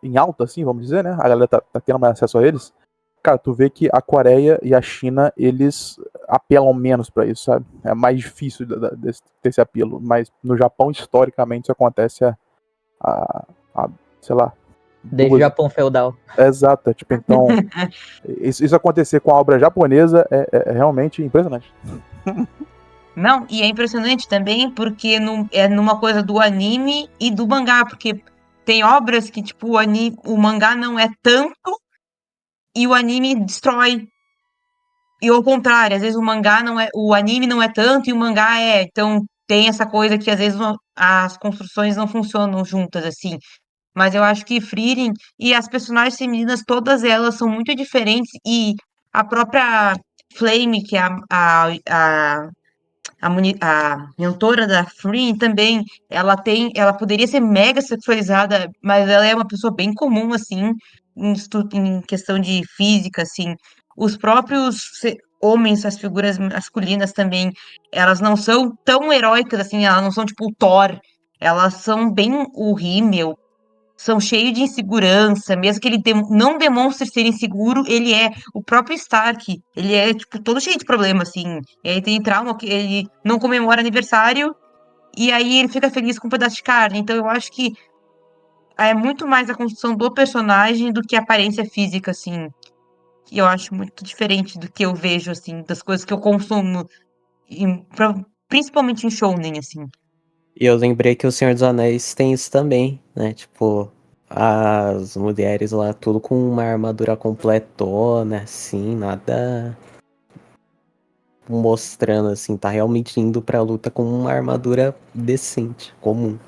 [SPEAKER 3] em alta, assim, vamos dizer, né? A galera tá tendo mais acesso a eles. Cara, tu vê que a Coreia e a China, eles apelam menos pra isso, sabe? É mais difícil ter esse apelo. Mas no Japão, historicamente, isso acontece há sei lá,
[SPEAKER 2] Desde o
[SPEAKER 3] duas.
[SPEAKER 2] Japão feudal.
[SPEAKER 3] Exato, tipo, então. Isso acontecer com a obra japonesa é realmente impressionante.
[SPEAKER 1] Não, e é impressionante também porque é numa coisa do anime e do mangá, porque tem obras que, tipo, o mangá não é tanto e o anime destrói. E ao contrário, às vezes o anime não é tanto e o mangá é. Então tem essa coisa que às vezes as construções não funcionam juntas, assim. Mas eu acho que Frieren e as personagens femininas, todas elas são muito diferentes e a própria Flame, que é a mentora da Frieren também, ela poderia ser mega sexualizada, mas ela é uma pessoa bem comum, assim, em questão de física, assim. Os próprios homens, as figuras masculinas também, elas não são tão heróicas, assim, elas não são tipo o Thor, elas são bem o Himmel, são cheios de insegurança, mesmo que ele não demonstre ser inseguro, ele é o próprio Stark, ele é, tipo, todo cheio de problema, assim, ele tem trauma, que ele não comemora aniversário, e aí ele fica feliz com um pedaço de carne, então eu acho que é muito mais a construção do personagem do que a aparência física, assim, que eu acho muito diferente do que eu vejo, assim, das coisas que eu consumo, principalmente em shounen, assim.
[SPEAKER 4] E eu lembrei que o Senhor dos Anéis tem isso também, né? Tipo, as mulheres lá, tudo com uma armadura completona, assim, nada mostrando, assim, tá realmente indo pra luta com uma armadura decente, comum.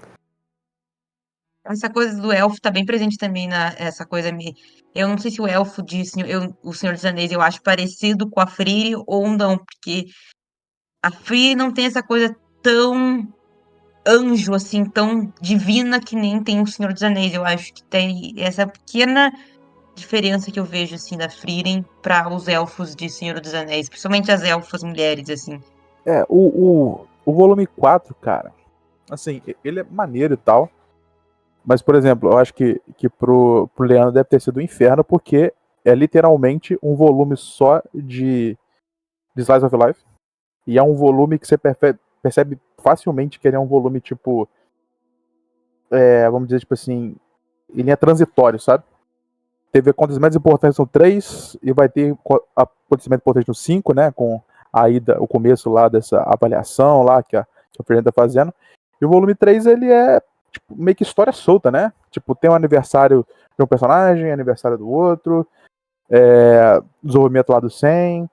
[SPEAKER 1] Essa coisa do elfo tá bem presente também essa coisa eu não sei se o elfo o Senhor dos Anéis eu acho parecido com a Friri ou não, porque a Friri não tem essa coisa tão anjo assim, tão divina que nem tem o Senhor dos Anéis. Eu acho que tem essa pequena diferença que eu vejo assim da Frieren para os elfos de Senhor dos Anéis, principalmente as elfas mulheres assim.
[SPEAKER 3] O volume 4, cara, assim, ele é maneiro e tal. Mas, por exemplo, eu acho que pro Leandro deve ter sido um inferno, porque é literalmente um volume só de Slice of Life. E é um volume que você percebe facilmente que ele é um volume, tipo. Vamos dizer, tipo assim. Ele é transitório, sabe? Teve acontecimentos importantes no 3 e vai ter acontecimento importante no 5, né? Com a ida, o começo lá dessa avaliação lá que a Fernanda tá fazendo. E o volume 3, ele é tipo, meio que história solta, né? Tipo, tem um aniversário de um personagem, aniversário do outro, desenvolvimento lá do 100,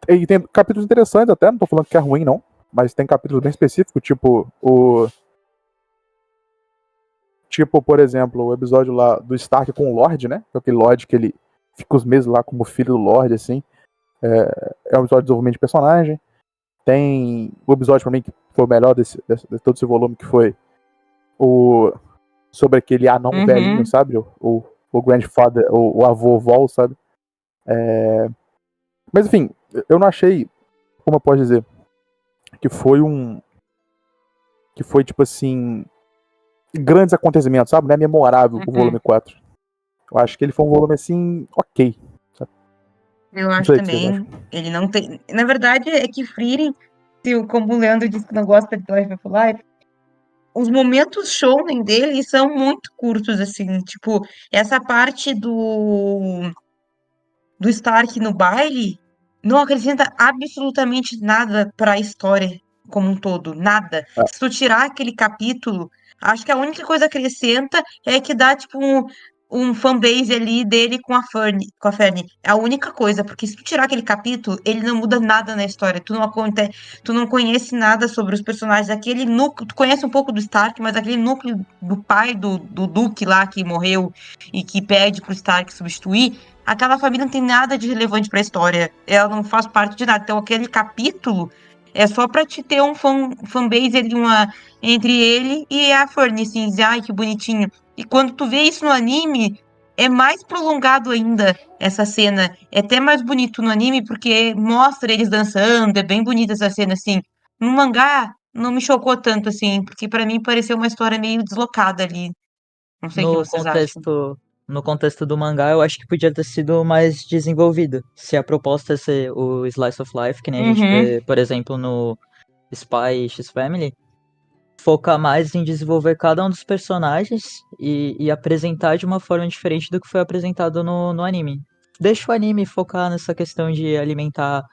[SPEAKER 3] e tem capítulos interessantes até, não tô falando que é ruim, não, mas tem capítulos bem específicos, tipo, por exemplo, o episódio lá do Stark com o Lorde, né? Que é aquele Lorde que ele fica os meses lá como filho do Lorde, assim. É um episódio de desenvolvimento de personagem. Tem o episódio pra mim que foi o melhor de todo esse volume, que foi sobre aquele anão velhinho, sabe? O grandfather, o avô Vol, sabe? Mas enfim, eu não achei, como eu posso dizer, que foi que foi tipo assim, grandes acontecimentos, sabe? Não é memorável o volume 4. Eu acho que ele foi um volume assim, ok. Sabe?
[SPEAKER 1] Eu
[SPEAKER 3] Não
[SPEAKER 1] acho
[SPEAKER 3] sei o que vocês acham.
[SPEAKER 1] também, ele não tem, na verdade é que Frieren, como o Leandro disse que não gosta de Life of Life, os momentos shounen dele são muito curtos, assim, tipo, essa parte do Stark no baile não acrescenta absolutamente nada para a história como um todo, nada.
[SPEAKER 3] Ah,
[SPEAKER 1] Se tu tirar aquele capítulo, acho que a única coisa que acrescenta é que dá, tipo, um fanbase ali dele com a Fern. É a única coisa, porque se tu tirar aquele capítulo, ele não muda nada na história. Tu não conhece nada sobre os personagens. Aquele núcleo, tu conhece um pouco do Stark, mas aquele núcleo do pai do Duque lá que morreu e que pede pro Stark substituir, aquela família não tem nada de relevante pra história. Ela não faz parte de nada. Então aquele capítulo é só pra te ter um fanbase ali, entre ele e a Fern, assim, dizer, ai, que bonitinho. E quando tu vê isso no anime, é mais prolongado ainda essa cena. É até mais bonito no anime, porque mostra eles dançando, é bem bonita essa cena, assim. No mangá, não me chocou tanto, assim, porque pra mim pareceu uma história meio deslocada ali. Não sei o que
[SPEAKER 2] No
[SPEAKER 1] vocês acham.
[SPEAKER 2] contexto, no contexto do mangá, eu acho que podia ter sido mais desenvolvido. Se a proposta é ser o Slice of Life, que nem a gente
[SPEAKER 1] Uhum.
[SPEAKER 2] vê, por exemplo, no Spy X Family, focar mais em desenvolver cada um dos personagens e apresentar de uma forma diferente do que foi apresentado no anime. Deixa o anime focar nessa questão de alimentar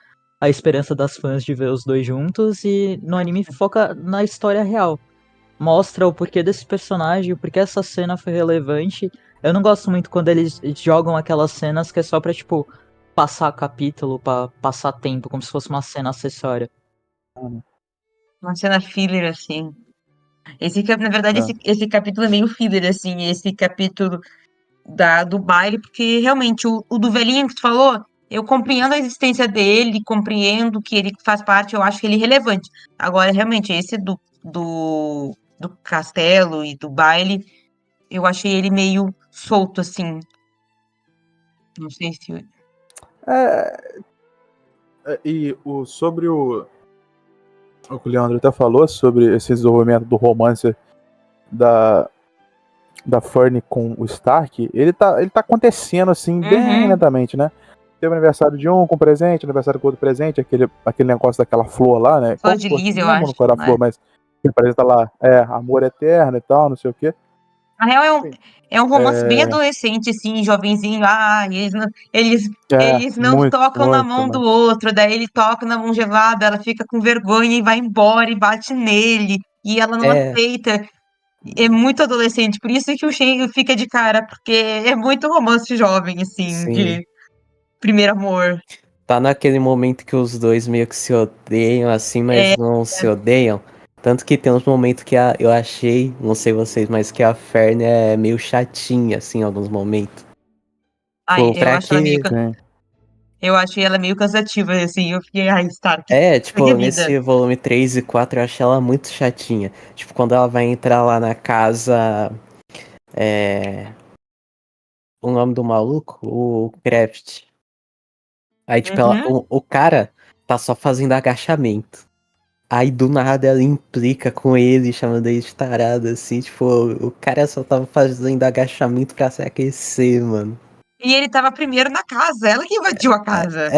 [SPEAKER 2] a esperança das fãs de ver os dois juntos e no anime foca na história real. Mostra o porquê desse personagem, o porquê essa cena foi relevante. Eu não gosto muito quando eles jogam aquelas cenas que é só pra, tipo, passar capítulo, pra passar tempo, como se fosse uma cena acessória.
[SPEAKER 1] Uma cena filler, assim. Na verdade,
[SPEAKER 3] É.
[SPEAKER 1] esse capítulo é meio filler, assim, esse capítulo do baile, porque realmente o do velhinho que tu falou, eu compreendo a existência dele, compreendo que ele faz parte, eu acho que ele é relevante. Agora, realmente, esse do castelo e do baile, eu achei ele meio solto, assim. Não sei se.
[SPEAKER 3] É, sobre o que o Leandro até falou, sobre esse desenvolvimento do romance da, da Fern com o Stark, ele tá acontecendo assim, bem
[SPEAKER 1] Uhum.
[SPEAKER 3] lentamente, né? Teve aniversário de um com presente, aniversário com outro presente, aquele negócio daquela flor lá, né?
[SPEAKER 1] Flor
[SPEAKER 3] Qual
[SPEAKER 1] de
[SPEAKER 3] flor?
[SPEAKER 1] Lis,
[SPEAKER 3] Não
[SPEAKER 1] eu
[SPEAKER 3] lembro
[SPEAKER 1] acho,
[SPEAKER 3] qual era a
[SPEAKER 1] né?
[SPEAKER 3] flor, mas que apresenta lá, amor eterno e tal, não sei o quê.
[SPEAKER 1] Na real,
[SPEAKER 3] Sim.
[SPEAKER 1] é um romance bem adolescente, assim, jovenzinho. Ah, eles não
[SPEAKER 3] Muito,
[SPEAKER 1] tocam na
[SPEAKER 3] muito,
[SPEAKER 1] mão do
[SPEAKER 3] muito.
[SPEAKER 1] outro, daí ele toca na mão gelada, ela fica com vergonha e vai embora e bate nele, e ela não
[SPEAKER 4] É,
[SPEAKER 1] aceita. É muito adolescente, por isso que o Shen fica de cara, porque é muito romance jovem, assim,
[SPEAKER 4] Sim.
[SPEAKER 1] de primeiro amor.
[SPEAKER 4] Tá naquele momento que os dois meio que se odeiam, assim,
[SPEAKER 1] É,
[SPEAKER 4] mas não se odeiam. Tanto que tem uns momentos que eu achei, não sei vocês, mas que a Fern é meio chatinha, assim, em alguns momentos.
[SPEAKER 1] ai,
[SPEAKER 4] Tipo, pra que.
[SPEAKER 3] Sim.
[SPEAKER 1] eu achei ela meio cansativa, assim, eu fiquei, ai, Stark,
[SPEAKER 4] É,
[SPEAKER 1] segue a
[SPEAKER 4] tipo,
[SPEAKER 1] vida.
[SPEAKER 4] nesse volume 3 e 4 eu achei ela muito chatinha. Tipo, quando ela vai entrar lá na casa. É. O nome do maluco? O Craft. Aí, tipo,
[SPEAKER 1] Uhum.
[SPEAKER 4] o cara tá só fazendo agachamento. Aí do nada ela implica com ele, chamando ele de tarado, assim, tipo, o cara só tava fazendo agachamento pra se aquecer, mano.
[SPEAKER 1] E ele tava primeiro na casa, ela que invadiu a casa.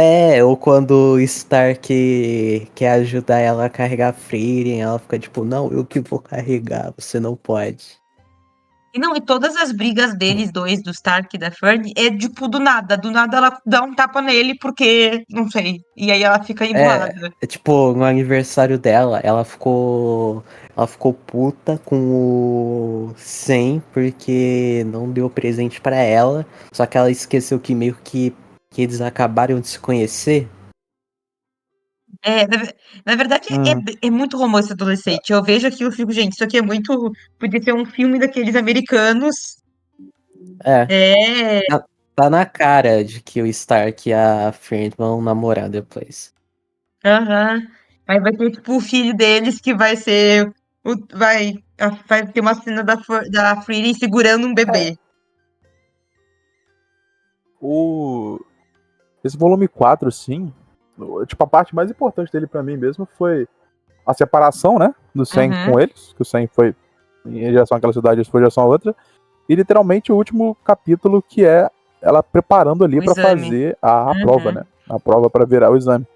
[SPEAKER 4] Ou quando o Stark quer ajudar ela a carregar a Frieren, ela fica tipo, não, eu que vou carregar, você não pode.
[SPEAKER 1] E não, e todas as brigas deles dois, do Stark e da Fern, é tipo do nada. Do nada ela dá um tapa nele porque, não sei. E aí ela fica emburrada.
[SPEAKER 4] Tipo, no aniversário dela, ela ficou puta com o Sen porque não deu presente pra ela, só que ela esqueceu que meio que eles acabaram de se conhecer.
[SPEAKER 1] É, na verdade,
[SPEAKER 3] Uhum.
[SPEAKER 1] é muito romance adolescente. Eu vejo aquilo e fico, gente, isso aqui é muito. Podia ser um filme daqueles americanos.
[SPEAKER 4] É,
[SPEAKER 1] É,
[SPEAKER 4] tá na cara de que o Stark e a Fern vão namorar depois.
[SPEAKER 1] aham. Aí vai ter, tipo, o filho deles que vai ser. Vai ter uma cena da Frieren segurando um
[SPEAKER 3] É,
[SPEAKER 1] bebê.
[SPEAKER 3] o... Esse volume 4, sim, tipo, a parte mais importante dele pra mim mesmo foi a separação, né, do Sen
[SPEAKER 1] Uhum.
[SPEAKER 3] com eles, que o Sen foi em direção àquela cidade, eles foram em direção a outra, e literalmente o último capítulo que é ela preparando ali
[SPEAKER 1] O
[SPEAKER 3] pra
[SPEAKER 1] exame.
[SPEAKER 3] fazer a prova,
[SPEAKER 1] Uhum.
[SPEAKER 3] né, a prova pra virar o exame.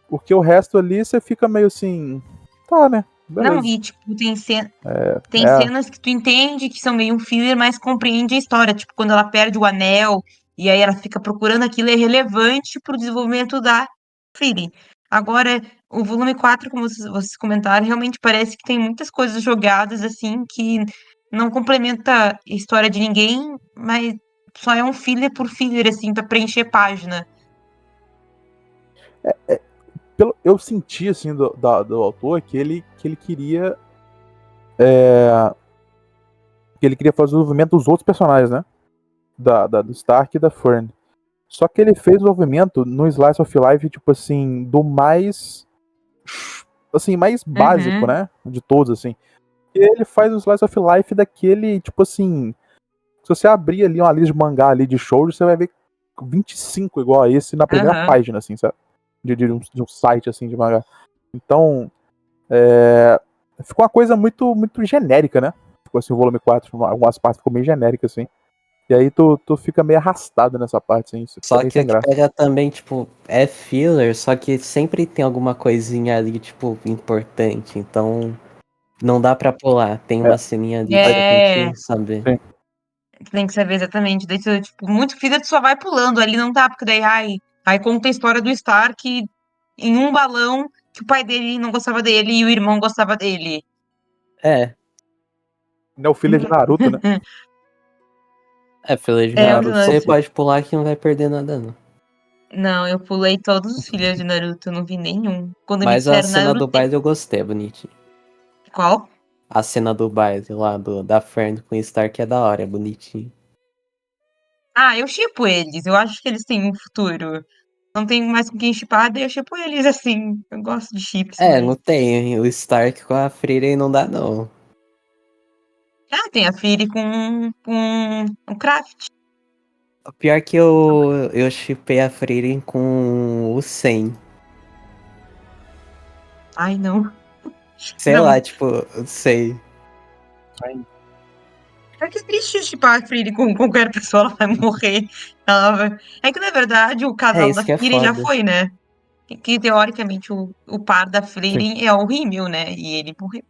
[SPEAKER 3] Porque o resto ali você fica meio assim, tá, né,
[SPEAKER 1] Não,
[SPEAKER 3] beleza.
[SPEAKER 1] e tipo, tem
[SPEAKER 3] É,
[SPEAKER 1] cenas que tu entende que são meio um filler, mas compreende a história. Tipo, quando ela perde o anel e aí ela fica procurando aquilo, é relevante pro desenvolvimento da Frieren. Agora, o volume 4, como vocês comentaram, realmente parece que tem muitas coisas jogadas assim que não complementa a história de ninguém, mas só é um filler por filler, assim, pra preencher página.
[SPEAKER 3] eu senti, assim, do autor que ele queria fazer o desenvolvimento dos outros personagens, né? Do Stark e da Fern. Só que ele fez o desenvolvimento no Slice of Life, tipo assim, do mais. Assim, mais básico,
[SPEAKER 1] Uhum,
[SPEAKER 3] né? De todos, assim. E ele faz o Slice of Life daquele, tipo assim. Se você abrir ali uma lista de mangá ali de shows, você vai ver 25 igual a esse na primeira
[SPEAKER 1] aham.
[SPEAKER 3] página, assim, sabe? De um site, assim, de mangá. Então, ficou uma coisa muito, muito genérica, né? Ficou assim, o volume 4, algumas partes ficou bem genéricas, assim. E aí tu fica meio arrastado nessa parte, assim, isso fica
[SPEAKER 4] Só
[SPEAKER 3] meio
[SPEAKER 4] que o
[SPEAKER 3] sem
[SPEAKER 4] que
[SPEAKER 3] graça.
[SPEAKER 4] pega também, tipo, é filler, só que sempre tem alguma coisinha ali, tipo, importante. Então, não dá pra pular. Tem
[SPEAKER 3] É,
[SPEAKER 4] uma ceninha ali que você tem
[SPEAKER 1] É,
[SPEAKER 4] que saber.
[SPEAKER 3] sim.
[SPEAKER 1] tem que saber exatamente. Daí, tipo, muito filler tu só vai pulando ali, não tá, porque daí, ai, aí conta a história do Stark em um balão que o pai dele não gostava dele e o irmão gostava dele.
[SPEAKER 4] É,
[SPEAKER 3] Não é o filler de Naruto, né?
[SPEAKER 4] filler de
[SPEAKER 3] De
[SPEAKER 1] É, o
[SPEAKER 3] Naruto
[SPEAKER 4] Naruto você
[SPEAKER 3] sofreu.
[SPEAKER 4] pode pular que não vai perder nada, não.
[SPEAKER 1] não, eu pulei todos os fillers de Naruto, eu não vi nenhum. Quando me
[SPEAKER 4] Mas a
[SPEAKER 1] disseram
[SPEAKER 4] cena do
[SPEAKER 1] Naruto,
[SPEAKER 4] baile eu gostei, é bonitinho.
[SPEAKER 1] qual?
[SPEAKER 4] A cena do baile lá, da Fern com o Stark é da hora, é bonitinho.
[SPEAKER 1] Ah, eu shippo eles, eu acho que eles têm um futuro. Não tenho mais com quem shippar, daí eu shippo eles, assim. Eu gosto de chips,
[SPEAKER 4] Não
[SPEAKER 1] mas...
[SPEAKER 4] tem. O Stark com a Frieren não dá, não.
[SPEAKER 1] Ah, tem a Firi com o Kraft.
[SPEAKER 4] O pior que eu shippei a Frieren com o Sen.
[SPEAKER 1] Ai, não.
[SPEAKER 4] Sei
[SPEAKER 1] Não,
[SPEAKER 4] lá, tipo, eu sei.
[SPEAKER 1] é que é triste chipar a Friri com qualquer pessoa, ela vai morrer. É que, na verdade, o
[SPEAKER 4] É,
[SPEAKER 1] casal da
[SPEAKER 4] isso que é
[SPEAKER 1] Friri já
[SPEAKER 4] foda.
[SPEAKER 1] foi, né? Que, teoricamente, o par da
[SPEAKER 3] Sim.
[SPEAKER 1] Friri é o Rímel, né? E ele morreu.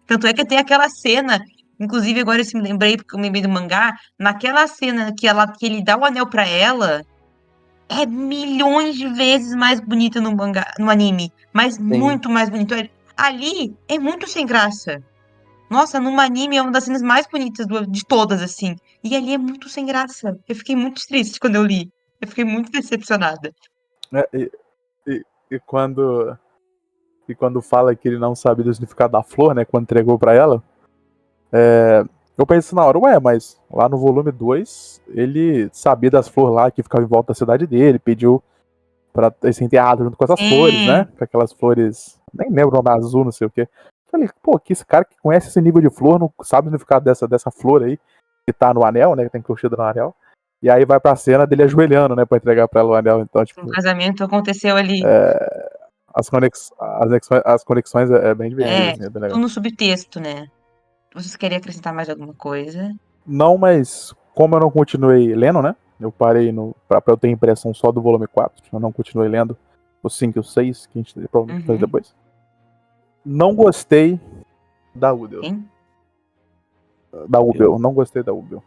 [SPEAKER 1] Tanto é que tem aquela cena, inclusive agora eu me lembrei, porque eu me lembrei do mangá, naquela cena que ele dá o anel pra ela, é milhões de vezes mais bonita no mangá, no anime. Mas
[SPEAKER 4] Sim.
[SPEAKER 1] muito mais bonito. Ali é muito sem graça. Nossa, num anime é uma das cenas mais bonitas de todas, assim. E ali é muito sem graça. Eu fiquei muito triste quando eu li. Eu fiquei muito decepcionada.
[SPEAKER 3] E, e quando. E quando fala que ele não sabe do significado da flor, né? Quando entregou pra ela. Eu pensei na hora, ué, mas lá no volume 2, ele sabia das flores lá que ficavam em volta da cidade dele, pediu pra ser enterrado junto com essas flores, né?
[SPEAKER 1] Sim.
[SPEAKER 3] Com aquelas flores. Nem lembro o nome azul, não sei o quê. Falei, pô, que esse cara que conhece esse nível de flor não sabe o significado dessa flor aí, que tá no anel, né? Que tem curtida no anel. E aí vai pra cena dele ajoelhando, né? Pra entregar pra ela o anel. Então,
[SPEAKER 1] Um
[SPEAKER 3] tipo,
[SPEAKER 1] casamento aconteceu ali.
[SPEAKER 3] as conexões é bem divertido,
[SPEAKER 1] É,
[SPEAKER 3] assim, é bem
[SPEAKER 1] tô
[SPEAKER 3] legal.
[SPEAKER 1] no subtexto, né? Vocês querem acrescentar mais alguma coisa?
[SPEAKER 3] Não, mas como eu não continuei lendo, né? Eu parei pra eu ter impressão só do volume 4. Eu não continuei lendo o 5 e o 6, que a gente provavelmente faz
[SPEAKER 1] Uhum.
[SPEAKER 3] depois. Não gostei da Udel.
[SPEAKER 1] Sim.
[SPEAKER 3] Da Ubel. Não gostei da Ubel.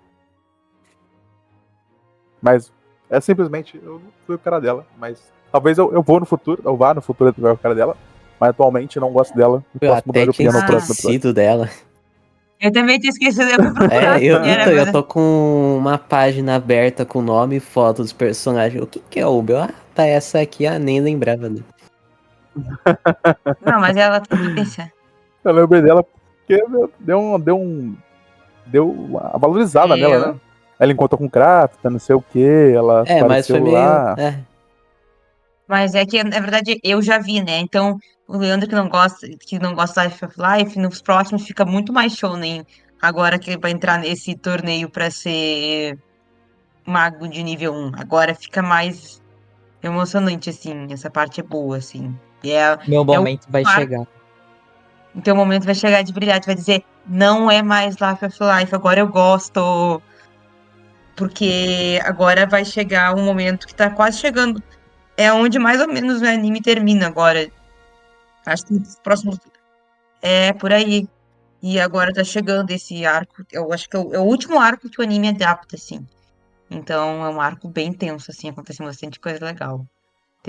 [SPEAKER 3] Mas é simplesmente, eu não fui o cara dela. Mas talvez eu vou no futuro, eu vá no futuro ver o cara dela. Mas atualmente não gosto dela. E
[SPEAKER 4] Eu
[SPEAKER 3] posso mudar
[SPEAKER 4] até
[SPEAKER 3] de
[SPEAKER 4] tinha
[SPEAKER 3] opinião no próximo episódio.
[SPEAKER 4] esquecido dela.
[SPEAKER 1] Eu também tinha esquecido, eu fui procurar.
[SPEAKER 4] Então, eu
[SPEAKER 1] Mas
[SPEAKER 4] tô com uma página aberta com nome e foto dos personagens. O que é o Bel? Ah, tá essa aqui, nem lembrava dele.
[SPEAKER 1] não, mas ela tem potência.
[SPEAKER 3] Eu lembrei dela porque deu uma valorizada nela, né? Ela encontrou com o Crafta, não sei o que, ela
[SPEAKER 4] Mas foi
[SPEAKER 3] apareceu
[SPEAKER 4] meio.
[SPEAKER 3] lá.
[SPEAKER 1] Mas é que, na verdade, eu já vi, né? Então, o Leandro que não gosta de Life of Life, nos próximos fica muito mais shonen. Agora que ele vai entrar nesse torneio pra ser mago de nível 1. Agora fica mais emocionante, assim. Essa parte é boa, assim. E
[SPEAKER 2] Meu
[SPEAKER 1] é o
[SPEAKER 2] momento vai
[SPEAKER 1] arco.
[SPEAKER 2] chegar.
[SPEAKER 1] Então, o momento vai chegar de brilhar. Tu vai dizer, não é mais Life of Life, agora eu gosto. Porque agora vai chegar um momento que tá quase chegando. É onde mais ou menos o anime termina agora. Acho que os próximos. É por aí. E agora tá chegando esse arco. Eu acho que é o último arco que o anime adapta, assim. Então é um arco bem tenso, assim. Acontece bastante coisa legal.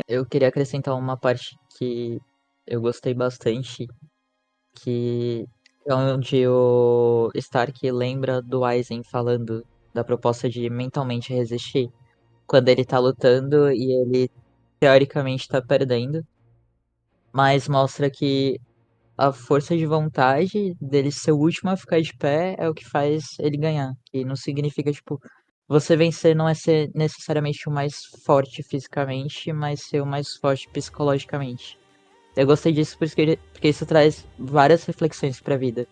[SPEAKER 2] Eu queria acrescentar uma parte que eu gostei bastante, que é onde o Stark lembra do Aizen falando da proposta de mentalmente resistir. Quando ele tá lutando e ele teoricamente tá perdendo, mas mostra que a força de vontade dele ser o último a ficar de pé é o que faz ele ganhar. E não significa, tipo, você vencer não é ser necessariamente o mais forte fisicamente, mas ser o mais forte psicologicamente. Eu gostei disso porque isso traz várias reflexões pra vida.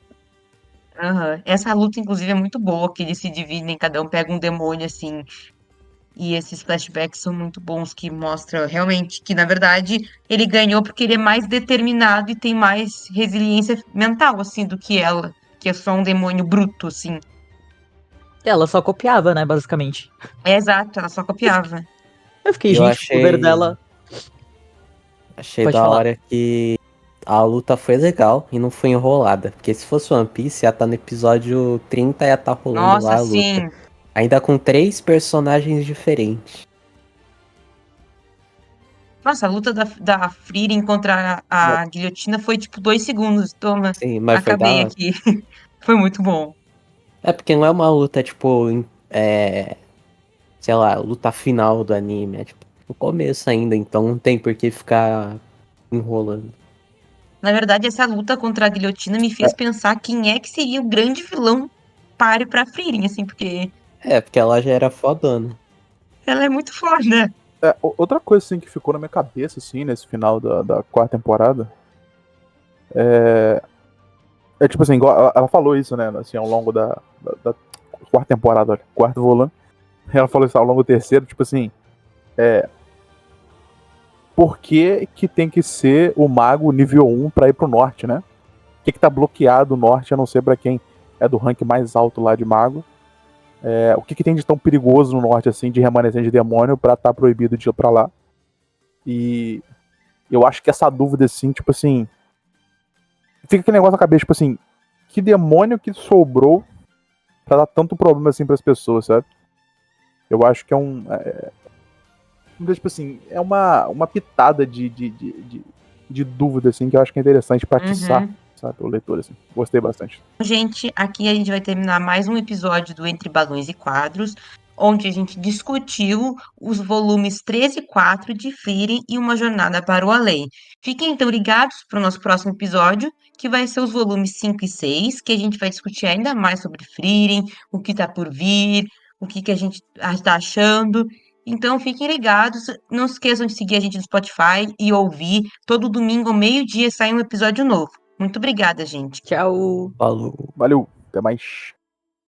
[SPEAKER 1] Aham. Essa luta, inclusive, é muito boa, que eles se dividem, cada um pega um demônio, assim. E esses flashbacks são muito bons, que mostram realmente que, na verdade, ele ganhou porque ele é mais determinado e tem mais resiliência mental, assim, do que ela, que é só um demônio bruto, assim.
[SPEAKER 2] Ela só copiava, né, basicamente.
[SPEAKER 1] É exato, ela só copiava.
[SPEAKER 2] Eu fiquei,
[SPEAKER 4] Eu
[SPEAKER 2] gente, o poder dela.
[SPEAKER 4] achei
[SPEAKER 2] Pode
[SPEAKER 4] da
[SPEAKER 2] falar.
[SPEAKER 4] hora que a luta foi legal e não foi enrolada. Porque se fosse One Piece, ia estar no episódio 30 e ia estar rolando lá
[SPEAKER 1] Nossa,
[SPEAKER 4] a luta.
[SPEAKER 1] sim.
[SPEAKER 4] Ainda com 3 personagens diferentes.
[SPEAKER 1] Nossa, a luta da Frieren contra a guilhotina foi tipo 2 segundos. Toma,
[SPEAKER 4] Sim, mas foi da
[SPEAKER 1] acabei
[SPEAKER 4] hora.
[SPEAKER 1] aqui. Foi muito bom.
[SPEAKER 4] É porque não é uma luta, tipo, sei lá, luta final do anime. É tipo, no começo ainda, então não tem por que ficar enrolando.
[SPEAKER 1] Na verdade, essa luta contra a guilhotina me fez pensar quem é que seria o grande vilão páreo pra Frieren, assim, porque
[SPEAKER 4] Porque ela já era fodona.
[SPEAKER 1] ela é muito foda.
[SPEAKER 3] Outra coisa assim que ficou na minha cabeça assim nesse final da quarta temporada é tipo assim, igual ela falou isso, né, assim, ao longo da quarta temporada, olha, quarto volume. Ela falou isso ao longo do terceiro, tipo assim, por que que tem que ser o mago nível 1 pra ir pro norte, né? O que tá bloqueado o norte, a não ser pra quem é do rank mais alto lá de mago? O que tem de tão perigoso no norte, assim, de remanescente de demônio pra tá proibido de ir pra lá? E eu acho que essa dúvida, assim, tipo assim, fica aquele negócio na cabeça, tipo assim, que demônio que sobrou pra dar tanto problema assim pras pessoas, sabe? Eu acho que tipo assim, uma pitada de dúvida, assim, que eu acho que é interessante pra atiçar,
[SPEAKER 1] Uhum.
[SPEAKER 3] sabe? O leitor, assim. Gostei bastante.
[SPEAKER 1] Gente, aqui a gente vai terminar mais um episódio do Entre Balões e Quadros, onde a gente discutiu os volumes 13 e 4 de Frieren e Uma Jornada para o Além. Fiquem então ligados para o nosso próximo episódio, que vai ser os volumes 5 e 6, que a gente vai discutir ainda mais sobre Frieren, o que está por vir, o que a gente está achando. Então fiquem ligados, não se esqueçam de seguir a gente no Spotify e ouvir. Todo domingo ao meio-dia sai um episódio novo. Muito obrigada, gente.
[SPEAKER 2] Tchau!
[SPEAKER 4] Falou.
[SPEAKER 3] Valeu, até mais.